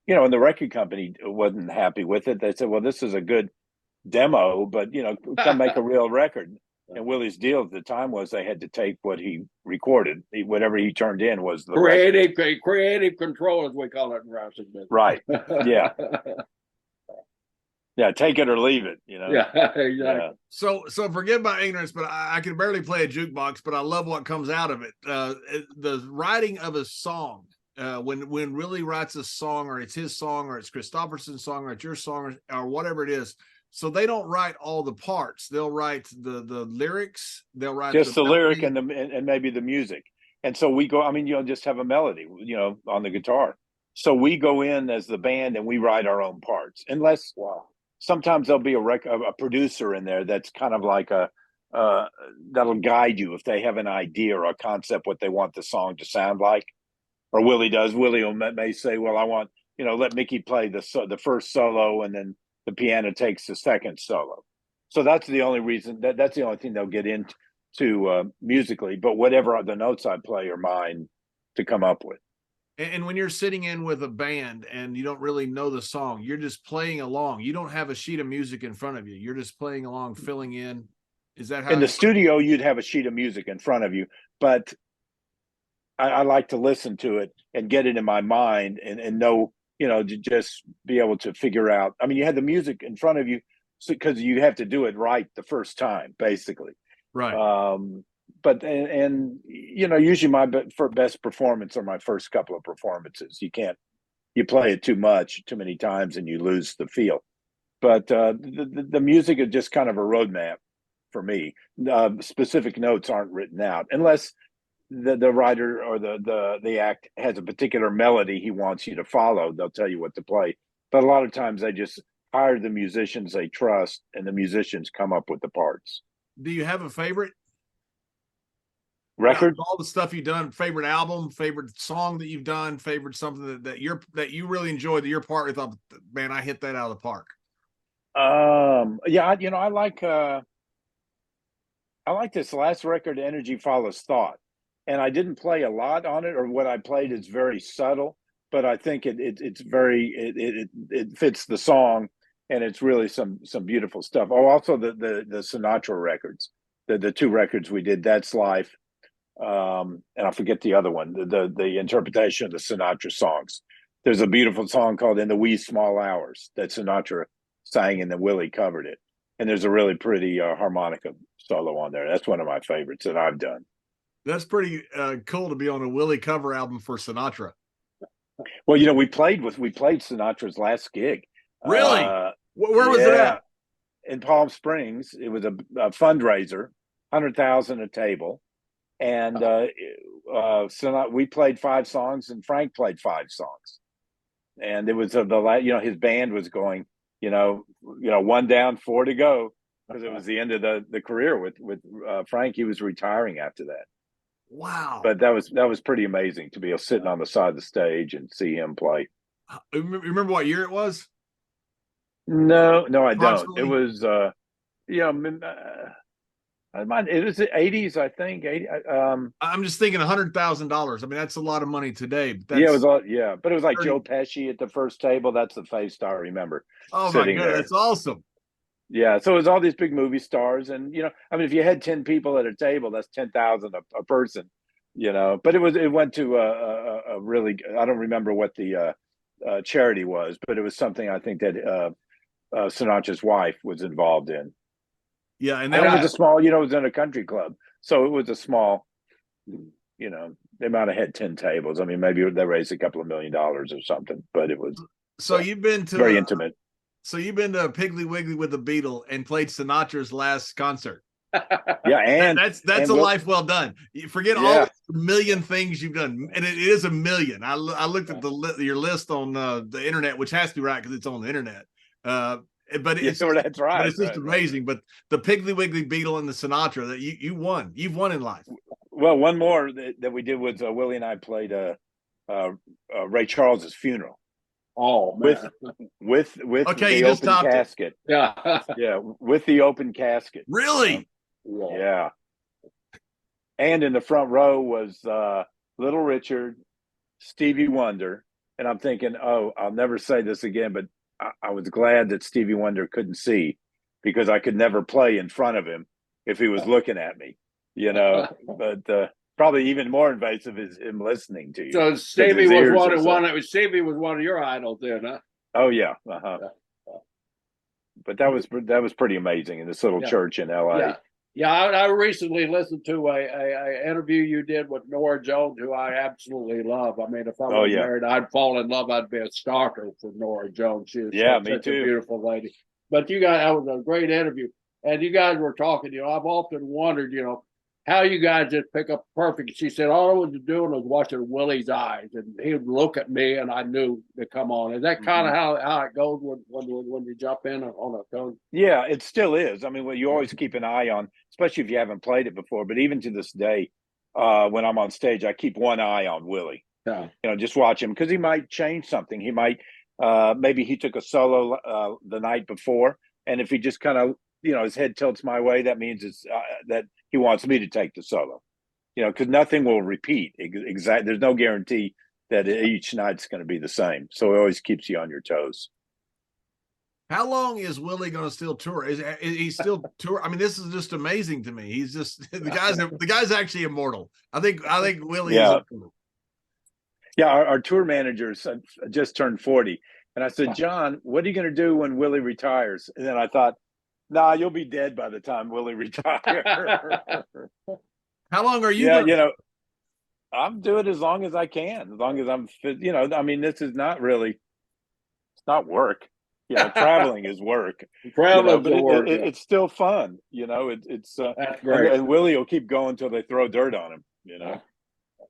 [SPEAKER 2] and the record company wasn't happy with it. They said, "Well, this is a good demo, but come make a real record." And Willie's deal at the time was they had to take what he recorded. Whatever he turned in was the
[SPEAKER 3] creative control, as we call it in wrestling business.
[SPEAKER 2] Right. Yeah. Yeah, take it or leave it,
[SPEAKER 3] Yeah, exactly. Yeah.
[SPEAKER 1] So forgive my ignorance, but I can barely play a jukebox, but I love what comes out of it. The writing of a song, when Willie writes a song, or it's his song, or it's Christopherson's song, or it's your song, or whatever it is. So they don't write all the parts. They'll write the lyrics. They'll write
[SPEAKER 2] just the lyric and maybe the music. And so we go. Just have a melody, on the guitar. So we go in as the band and we write our own parts. Unless sometimes there'll be a producer in there that's kind of like that'll guide you if they have an idea or a concept what they want the song to sound like. Or Willie does. Willie may say, "Well, I want let Mickey play the first solo and then." The piano takes the second solo. So that's the only reason that's the only thing they'll get into musically, but whatever the notes I play are mine to come up with.
[SPEAKER 1] And when you're sitting in with a band and you don't really know the song, you're just playing along. You don't have a sheet of music in front of you. You're just playing along, filling in. Is that how
[SPEAKER 2] in the studio you'd have a sheet of music in front of you, but I like to listen to it and get it in my mind and know to just be able to figure out. You had the music in front of you because you have to do it right the first time, basically.
[SPEAKER 1] Right.
[SPEAKER 2] But usually my best performance are my first couple of performances. You play it too many times, and you lose the feel. But the music is just kind of a roadmap for me. Specific notes aren't written out unless the writer or the act has a particular melody he wants you to follow. They'll tell you what to play, but a lot of times they just hire the musicians they trust, and the musicians come up with the parts.
[SPEAKER 1] Do you have a favorite
[SPEAKER 2] record?
[SPEAKER 1] All the stuff you've done, favorite album, favorite song that you've done, favorite something that you really enjoyed, that your part you thought, man, I hit that out of the park.
[SPEAKER 2] I like this last record, Energy Follows Thought. And I didn't play a lot on it, or what I played is very subtle, but I think it fits the song, and it's really some beautiful stuff. Oh, also the Sinatra records, the two records we did, That's Life, and I forget the other one, the interpretation of the Sinatra songs. There's a beautiful song called In the Wee Small Hours that Sinatra sang, and then Willie covered it. And there's a really pretty harmonica solo on there. That's one of my favorites that I've done.
[SPEAKER 1] That's pretty cool to be on a Willie cover album for Sinatra.
[SPEAKER 2] Well, we played Sinatra's last gig.
[SPEAKER 1] Really? Where was it at?
[SPEAKER 2] In Palm Springs. It was a fundraiser, $100,000 a table, and we played 5 songs, and Frank played 5 songs, and it was his band was going, one down, 4 to go, because it was the end of the career with Frank. He was retiring after that.
[SPEAKER 1] Wow.
[SPEAKER 2] But that was pretty amazing to be sitting on the side of the stage and see him play.
[SPEAKER 1] Remember what year it was?
[SPEAKER 2] No, I don't. It was it was the 80s, I think.
[SPEAKER 1] I'm just thinking $100,000. That's a lot of money today. But
[SPEAKER 2] it was but it was like Joe Pesci at the first table. That's the face I remember.
[SPEAKER 1] Oh my God, that's awesome.
[SPEAKER 2] Yeah, so it was all these big movie stars, and if you had 10 people at a table, that's 10,000 a person, But it went to a really, I don't remember what the charity was, but it was something I think that Sinatra's wife was involved in.
[SPEAKER 1] Yeah, and
[SPEAKER 2] it was a small, it was in a country club, so it was a small, they might have had 10 tables. Maybe they raised a couple of $1 million or something, but it was.
[SPEAKER 1] So you've been to
[SPEAKER 2] very intimate.
[SPEAKER 1] So you've been to Piggly Wiggly with the Beatle and played Sinatra's last concert.
[SPEAKER 2] Yeah, and
[SPEAKER 1] that's a life well done. You forget all
[SPEAKER 2] yeah,
[SPEAKER 1] the million things you've done, and it is a million. I looked at your list on the internet, which has to be right because it's on the internet. But
[SPEAKER 2] yeah,
[SPEAKER 1] it's
[SPEAKER 2] that's right.
[SPEAKER 1] but it's just
[SPEAKER 2] right,
[SPEAKER 1] amazing. But the Piggly Wiggly Beetle and the Sinatra that you've won in life.
[SPEAKER 2] Well, one more that we did was Willie and I played Ray Charles's funeral.
[SPEAKER 3] Oh man!
[SPEAKER 2] With
[SPEAKER 1] Okay,
[SPEAKER 2] the open casket.
[SPEAKER 3] Yeah,
[SPEAKER 2] Yeah, with the open casket.
[SPEAKER 1] Really?
[SPEAKER 2] Yeah. And in the front row was Little Richard, Stevie Wonder, and I'm thinking, oh, I'll never say this again, but I was glad that Stevie Wonder couldn't see because I could never play in front of him if he was looking at me, you know. But probably even more invasive is him listening to you.
[SPEAKER 3] So Stevie was Stevie was one of your idols then, huh?
[SPEAKER 2] Oh yeah. Uh-huh. But that was pretty amazing in this little church in LA.
[SPEAKER 3] Yeah, I recently listened to a interview you did with Nora Jones, who I absolutely love. I mean, if I was married, I'd fall in love. I'd be a stalker for Nora Jones. She is such a beautiful lady. But that was a great interview. And you guys were talking, I've often wondered, how you guys just pick up perfect. She said, all I was doing was watching Willie's eyes, and he would look at me, and I knew to come on. Is that kind of how it goes when you jump in on a tone?
[SPEAKER 2] Yeah, it still is. I mean, you always keep an eye on, especially if you haven't played it before. But even to this day, when I'm on stage, I keep one eye on Willie.
[SPEAKER 3] Yeah.
[SPEAKER 2] Just watch him because he might change something. He might maybe he took a solo the night before, and if he just kind of his head tilts my way, that means it's that he wants me to take the solo, because nothing will repeat. Exactly. There's no guarantee that each night's going to be the same. So it always keeps you on your toes.
[SPEAKER 1] How long is Willie going to still tour? Is he still tour? I mean, this is just amazing to me. He's just the guy's actually immortal. I think Willie is immortal.
[SPEAKER 2] Yeah, our tour manager just turned 40. And I said, John, what are you going to do when Willie retires? And then I thought, nah, you'll be dead by the time Willie retires.
[SPEAKER 1] How long are you?
[SPEAKER 2] Yeah, I'm doing as long as I can, as long as I'm fit. I mean, this is not really, it's not work. Traveling is work. It's still fun. It's great. And Willie will keep going until they throw dirt on him.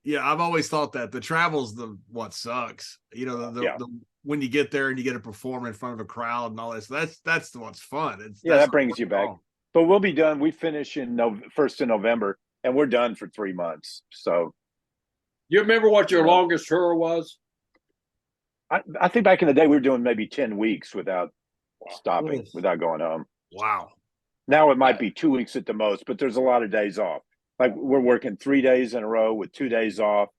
[SPEAKER 1] Yeah, I've always thought that the travel's what sucks. When you get there and you get to perform in front of a crowd and all this, that's what's fun.
[SPEAKER 2] That brings you back. But we'll be done. We finish in 1st of November, and we're done for 3 months. So,
[SPEAKER 3] you remember what your longest tour was?
[SPEAKER 2] I think back in the day we were doing maybe 10 weeks without stopping, without going home.
[SPEAKER 1] Wow.
[SPEAKER 2] Now it might be 2 weeks at the most, but there's a lot of days off. Like we're working 3 days in a row with 2 days off,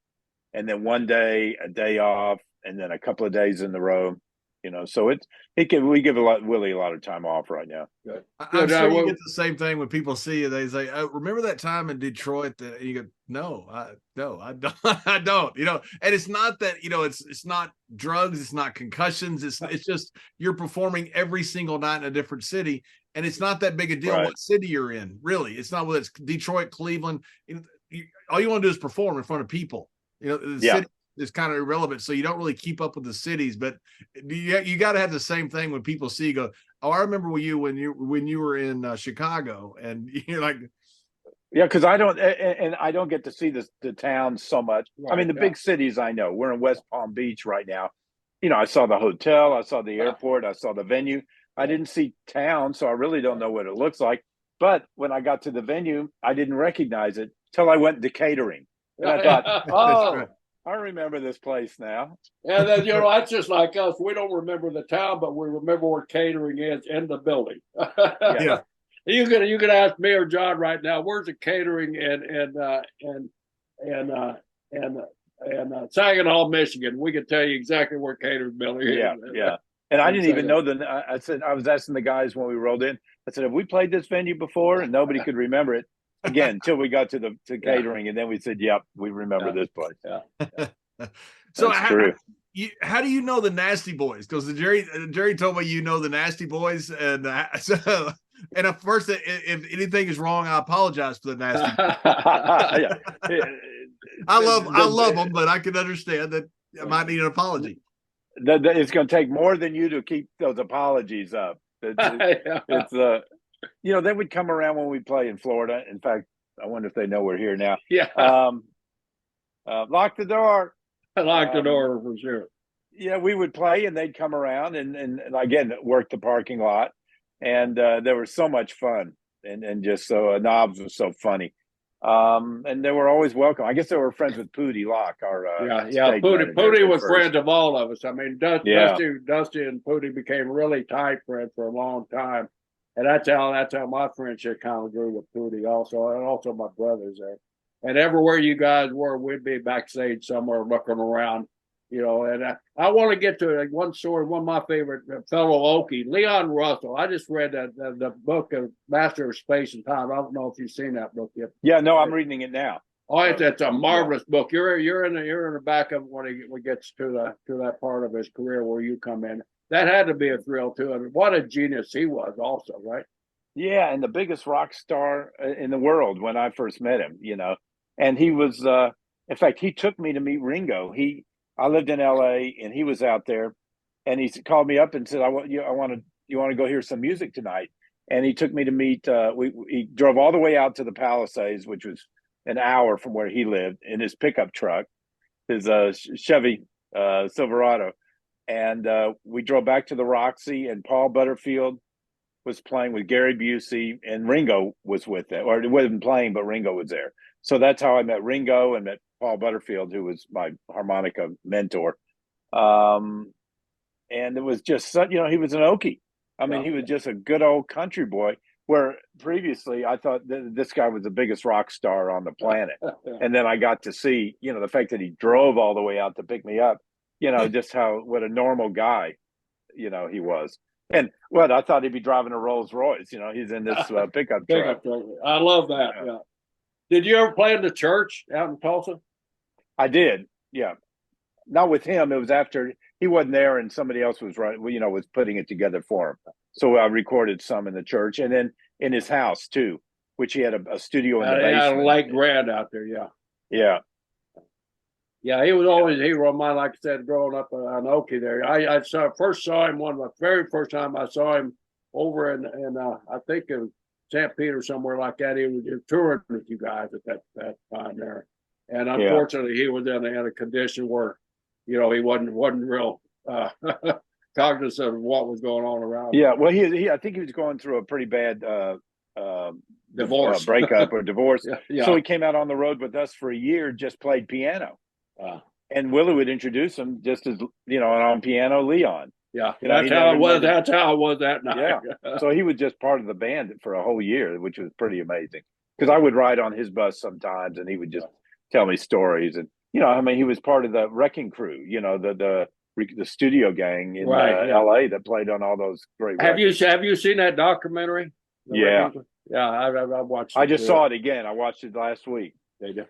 [SPEAKER 2] and then one day, a day off, and then a couple of days in the row. So we give Willie a lot of time off right now.
[SPEAKER 1] Good. I'm sure you get the same thing when people see you. They say, oh, "Remember that time in Detroit?" And you go, "No, I don't. I don't." And it's not that it's not drugs, it's not concussions. It's just you're performing every single night in a different city, and it's not that big a deal what city you're in. Really, it's not whether it's Detroit, Cleveland. All you want to do is perform in front of people. The city is kind of irrelevant, so you don't really keep up with the cities. But you got to have the same thing when people see you go, oh, I remember when you were in Chicago, and you're like,
[SPEAKER 2] yeah, because I don't get to see the towns so much. Right, I mean, the big cities I know. We're in West Palm Beach right now. I saw the hotel, I saw the airport, I saw the venue. I didn't see town, so I really don't know what it looks like. But when I got to the venue, I didn't recognize it till I went to catering, and I thought, oh. I remember this place now.
[SPEAKER 3] Yeah, that's just like us. We don't remember the town, but we remember where catering is in the building.
[SPEAKER 1] Yeah.
[SPEAKER 3] You can ask me or John right now, where's the catering in Saginaw, Michigan? We can tell you exactly where catering building is.
[SPEAKER 2] Yeah. And I didn't even know I was asking the guys when we rolled in. I said, have we played this venue before? And nobody could remember it. Again, until we got to catering, and then we said, "Yep, we remember this place."
[SPEAKER 3] Yeah.
[SPEAKER 1] So how do you know the Nasty Boys? Because Jerry told me the Nasty Boys, and and at first, if anything is wrong, I apologize for the Nasty Boys. I love them, but I can understand that I might need an apology.
[SPEAKER 2] It's going to take more than you to keep those apologies up. It's they would come around when we play in Florida. In fact, I wonder if they know we're here now.
[SPEAKER 3] Yeah.
[SPEAKER 2] Lock the door.
[SPEAKER 3] I locked the door for sure.
[SPEAKER 2] Yeah, we would play and they'd come around and again work the parking lot. And there was so much fun and just so Knobs was so funny. And they were always welcome. I guess they were friends with Pootie Locke, our
[SPEAKER 3] Pootie was friends of all of us. I mean, Dusty and Pootie became really tight friends for a long time, and that's how my friendship kind of grew with Pootie also, and also my brothers there. And everywhere you guys were, we'd be backstage somewhere looking around, And I want to get to one story. One of my favorite fellow Okie, Leon Russell. I just read the book of Master of Space and Time. I don't know if you've seen that book yet.
[SPEAKER 2] Yeah, no, I'm reading it now.
[SPEAKER 3] Oh, it's a marvelous book. You're in the back of when he gets to that part of his career where you come in. That had to be a thrill too. I mean, what a genius he was, also, right?
[SPEAKER 2] Yeah, and the biggest rock star in the world when I first met him. And he was. In fact, he took me to meet Ringo. I lived in L.A. and he was out there, and he called me up and said, you want to go hear some music tonight?" And he took me to meet. He drove all the way out to the Palisades, which was an hour from where he lived, in his pickup truck, his Chevy Silverado, and we drove back to the Roxy, and Paul Butterfield was playing with Gary Busey, and Ringo was with them, or it wasn't playing, but Ringo was there. So that's how I met Ringo and met Paul Butterfield, who was my harmonica mentor. And it was just, he was an Okie. I mean, he was just a good old country boy, where previously I thought this guy was the biggest rock star on the planet. And then I got to see, the fact that he drove all the way out to pick me up, just what a normal guy, he was. And I thought he'd be driving a Rolls Royce. He's in this pickup truck.
[SPEAKER 3] I love that. Yeah. Did you ever play in the church out in Tulsa?
[SPEAKER 2] I did. Yeah. Not with him. It was after he wasn't there and somebody else was was putting it together for him. So I recorded some in the church and then in his house too, which he had a studio in the basement.
[SPEAKER 3] Yeah, Lake Grand out there. Yeah.
[SPEAKER 2] Yeah.
[SPEAKER 3] Yeah, he was always a hero of mine, like I said, growing up on Okie there. I first saw him the very first time I saw him over in I think in St. Peter, somewhere like that. He was touring with you guys at that time there. And unfortunately, he was in a condition where, he wasn't real cognizant of what was going on around him.
[SPEAKER 2] Yeah, well, I think he was going through a pretty bad
[SPEAKER 3] divorce,
[SPEAKER 2] breakup or divorce.
[SPEAKER 3] Yeah.
[SPEAKER 2] So he came out on the road with us for a year, just played piano. And Willie would introduce him just as, on piano, Leon.
[SPEAKER 3] Yeah, that's how it was. That's how it was that night.
[SPEAKER 2] Yeah. So he was just part of the band for a whole year, which was pretty amazing. Because I would ride on his bus sometimes, and he would just tell me stories. And he was part of the Wrecking Crew. The studio gang in L.A. that played on all those great.
[SPEAKER 3] Have you seen that documentary?
[SPEAKER 2] Yeah,
[SPEAKER 3] I watched.
[SPEAKER 2] I just saw it again. I watched it last week.
[SPEAKER 3] It's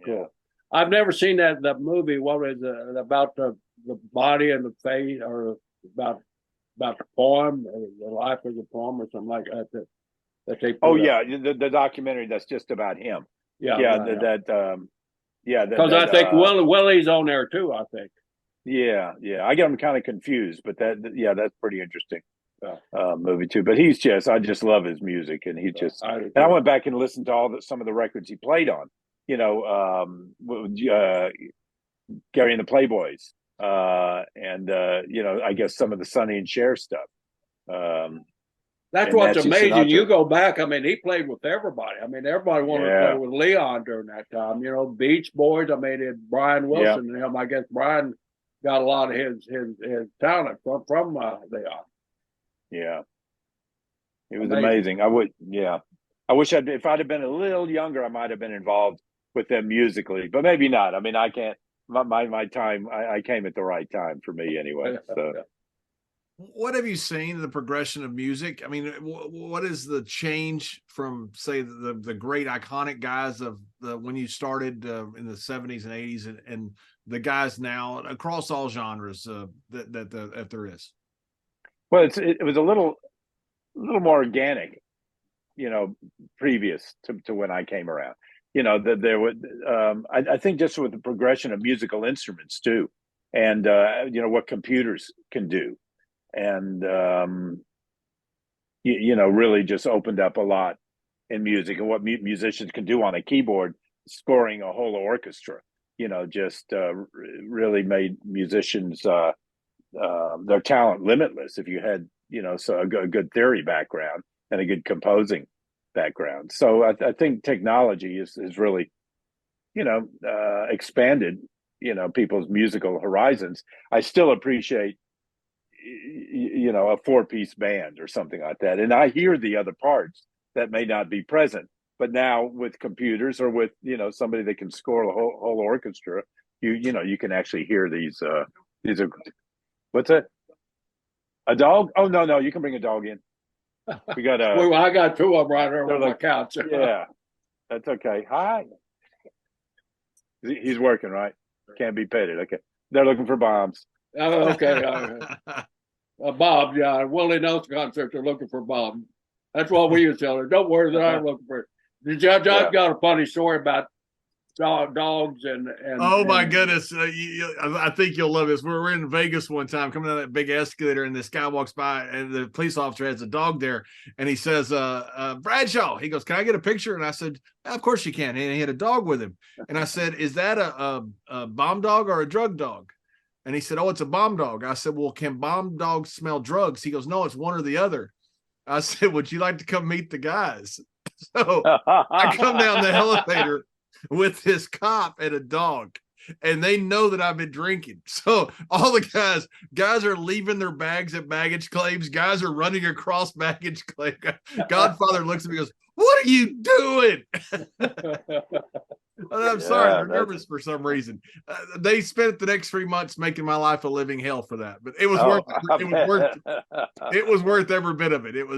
[SPEAKER 3] cool. I've never seen that movie. What was it about the body and the face, or about the poem, the life of the poem, or something like that? That they
[SPEAKER 2] the documentary that's just about him. Because
[SPEAKER 3] I think Willie's on there too. I think.
[SPEAKER 2] Yeah. I get them kind of confused, but that's pretty interesting movie too. But I just love his music, and I went back and listened to some of the records he played on. Gary and the Playboys, and I guess some of the Sonny and Cher stuff.
[SPEAKER 3] That's what's amazing. Sinatra. You go back. I mean, he played with everybody. I mean, everybody wanted to play with Leon during that time. Beach Boys. I mean, it Brian Wilson and him. I guess Brian got a lot of his talent from Leon. Yeah,
[SPEAKER 2] it was amazing. I wish if I'd have been a little younger, I might have been involved with them musically, but maybe not. I mean, I can't. My time. I came at the right time for me anyway. So.
[SPEAKER 1] What have you seen the progression of music? I mean, what is the change from, say, the great iconic guys of when you started in the 70s and 80s and the guys now across all genres that there is?
[SPEAKER 2] Well, it was a little more organic, previous to when I came around. There would I think just with the progression of musical instruments too. and what computers can do, and really just opened up a lot in music and what musicians can do on a keyboard, scoring a whole orchestra. Just really made musicians their talent limitless if you had so a good theory background and a good composing background. So I think technology is really expanded people's musical horizons. I still appreciate a 4-piece band or something like that, and I hear the other parts that may not be present. But now with computers or with somebody that can score a whole orchestra, you can actually hear these are. What's that? A dog? Oh no, you can bring a dog in. We got
[SPEAKER 3] well, I got 2 of them right here on my couch.
[SPEAKER 2] Yeah, that's okay. Hi. He's working, right? Can't be petted. Okay, they're looking for bombs.
[SPEAKER 3] Oh, okay. Bob, yeah, Willie Nelson concert. They're looking for Bob. That's what we used to tell her. Don't worry, that I'm looking for. John got a funny story about dogs and
[SPEAKER 1] oh my goodness, I think you'll love this. We were in Vegas one time, coming down that big escalator, and this guy walks by, and the police officer has a dog there, and he says, Bradshaw, he goes, can I get a picture? And I said, of course you can. And he had a dog with him, and I said, is that a bomb dog or a drug dog? And he said, oh, it's a bomb dog. I said, well, can bomb dogs smell drugs? He goes, no, it's one or the other. I said, would you like to come meet the guys? So I come down the elevator with this cop and a dog, and they know that I've been drinking. So all the guys are leaving their bags at baggage claims. Guys are running across baggage claim. Godfather looks at me and goes, what are you doing? I'm sorry, they're nervous for some reason. They spent the next 3 months making my life a living hell for that, but it was worth every bit of it. It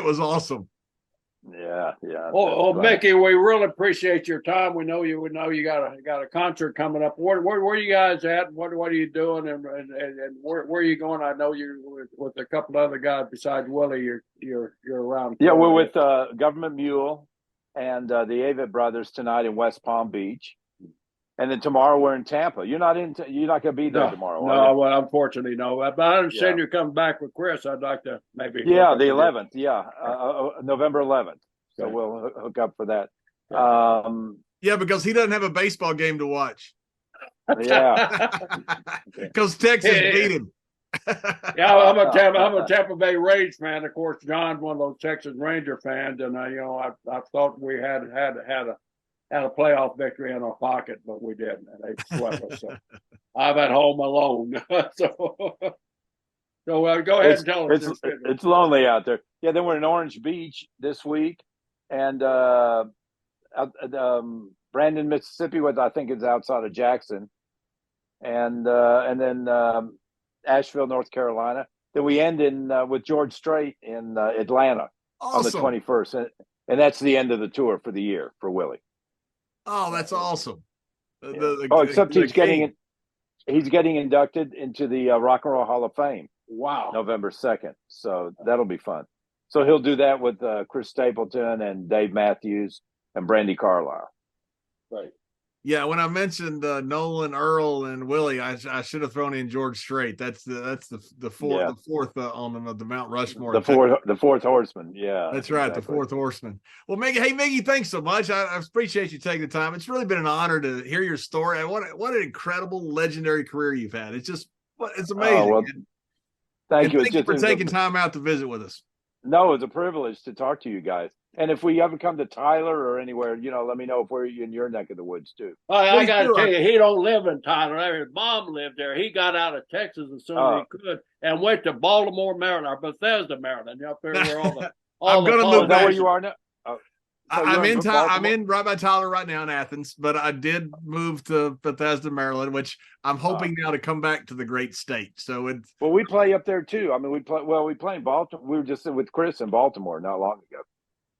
[SPEAKER 1] was awesome.
[SPEAKER 2] Yeah.
[SPEAKER 3] Oh, Mickey, we really appreciate your time. We know you got a concert coming up. Where are you guys at? What are you doing? And where are you going? I know you're with a couple of other guys besides Willie. You're around.
[SPEAKER 2] Yeah, we're with Government Mule and the Avett Brothers tonight in West Palm Beach, and then tomorrow we're in Tampa. You're not going to be there tomorrow.
[SPEAKER 3] No, well, unfortunately, no. But I understand you're coming back with Chris. I'd like to maybe.
[SPEAKER 2] Yeah, the 11th. Yeah, November 11th. So we'll hook up for that.
[SPEAKER 1] Yeah, because he doesn't have a baseball game to watch.
[SPEAKER 2] Yeah,
[SPEAKER 1] because Texas beat him.
[SPEAKER 3] Yeah, I'm a Tampa Bay Rays fan. Of course, John's one of those Texas Ranger fans, and I thought we had a playoff victory in our pocket, but we didn't. And they swept us. So I'm at home alone. So go ahead and tell us.
[SPEAKER 2] It's lonely out there. Yeah, then we're in Orange Beach this week, and Brandon, Mississippi, which I think is outside of Jackson, and then Asheville, North Carolina. Then we end with George Strait in Atlanta on the 21st, and that's the end of the tour for the year for Willie.
[SPEAKER 1] Oh, that's awesome.
[SPEAKER 2] Except he's getting inducted into the Rock and Roll Hall of Fame.
[SPEAKER 3] Wow.
[SPEAKER 2] November 2nd. So that'll be fun. So he'll do that with Chris Stapleton and Dave Matthews and Brandy Carlisle.
[SPEAKER 3] Right.
[SPEAKER 1] Yeah, when I mentioned Nolan, Earl, and Willie, I should have thrown in George Strait. That's the fourth on the Mount Rushmore.
[SPEAKER 2] The fourth horseman. Yeah,
[SPEAKER 1] that's right, exactly. The fourth horseman. Well, Mickey, thanks so much. I appreciate you taking the time. It's really been an honor to hear your story. And what an incredible, legendary career you've had. It's amazing.
[SPEAKER 2] Oh, well, thank you.
[SPEAKER 1] Thank you for taking time out to visit with us.
[SPEAKER 2] No, it's a privilege to talk to you guys. And if we ever come to Tyler or anywhere, let me know if we're in your neck of the woods too.
[SPEAKER 3] I got to tell you, he don't live in Tyler. His mom lived there. He got out of Texas as soon as he could and went to Baltimore, Maryland, or Bethesda, Maryland. Up there where
[SPEAKER 1] I'm going to move
[SPEAKER 2] back. Where you are now? So
[SPEAKER 1] I'm in right by Tyler right now in Athens, but I did move to Bethesda, Maryland, which I'm hoping now to come back to the great state. So
[SPEAKER 2] we play up there too. I mean, we play in Baltimore. We were just with Chris in Baltimore not long ago.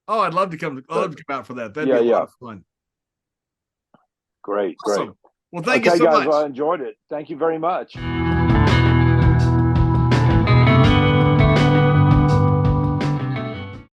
[SPEAKER 1] Oh, I'd love to come out for that. That'd be a lot of fun.
[SPEAKER 2] Great.
[SPEAKER 1] Awesome. Well, thank you so much.
[SPEAKER 2] I enjoyed it. Thank you very much.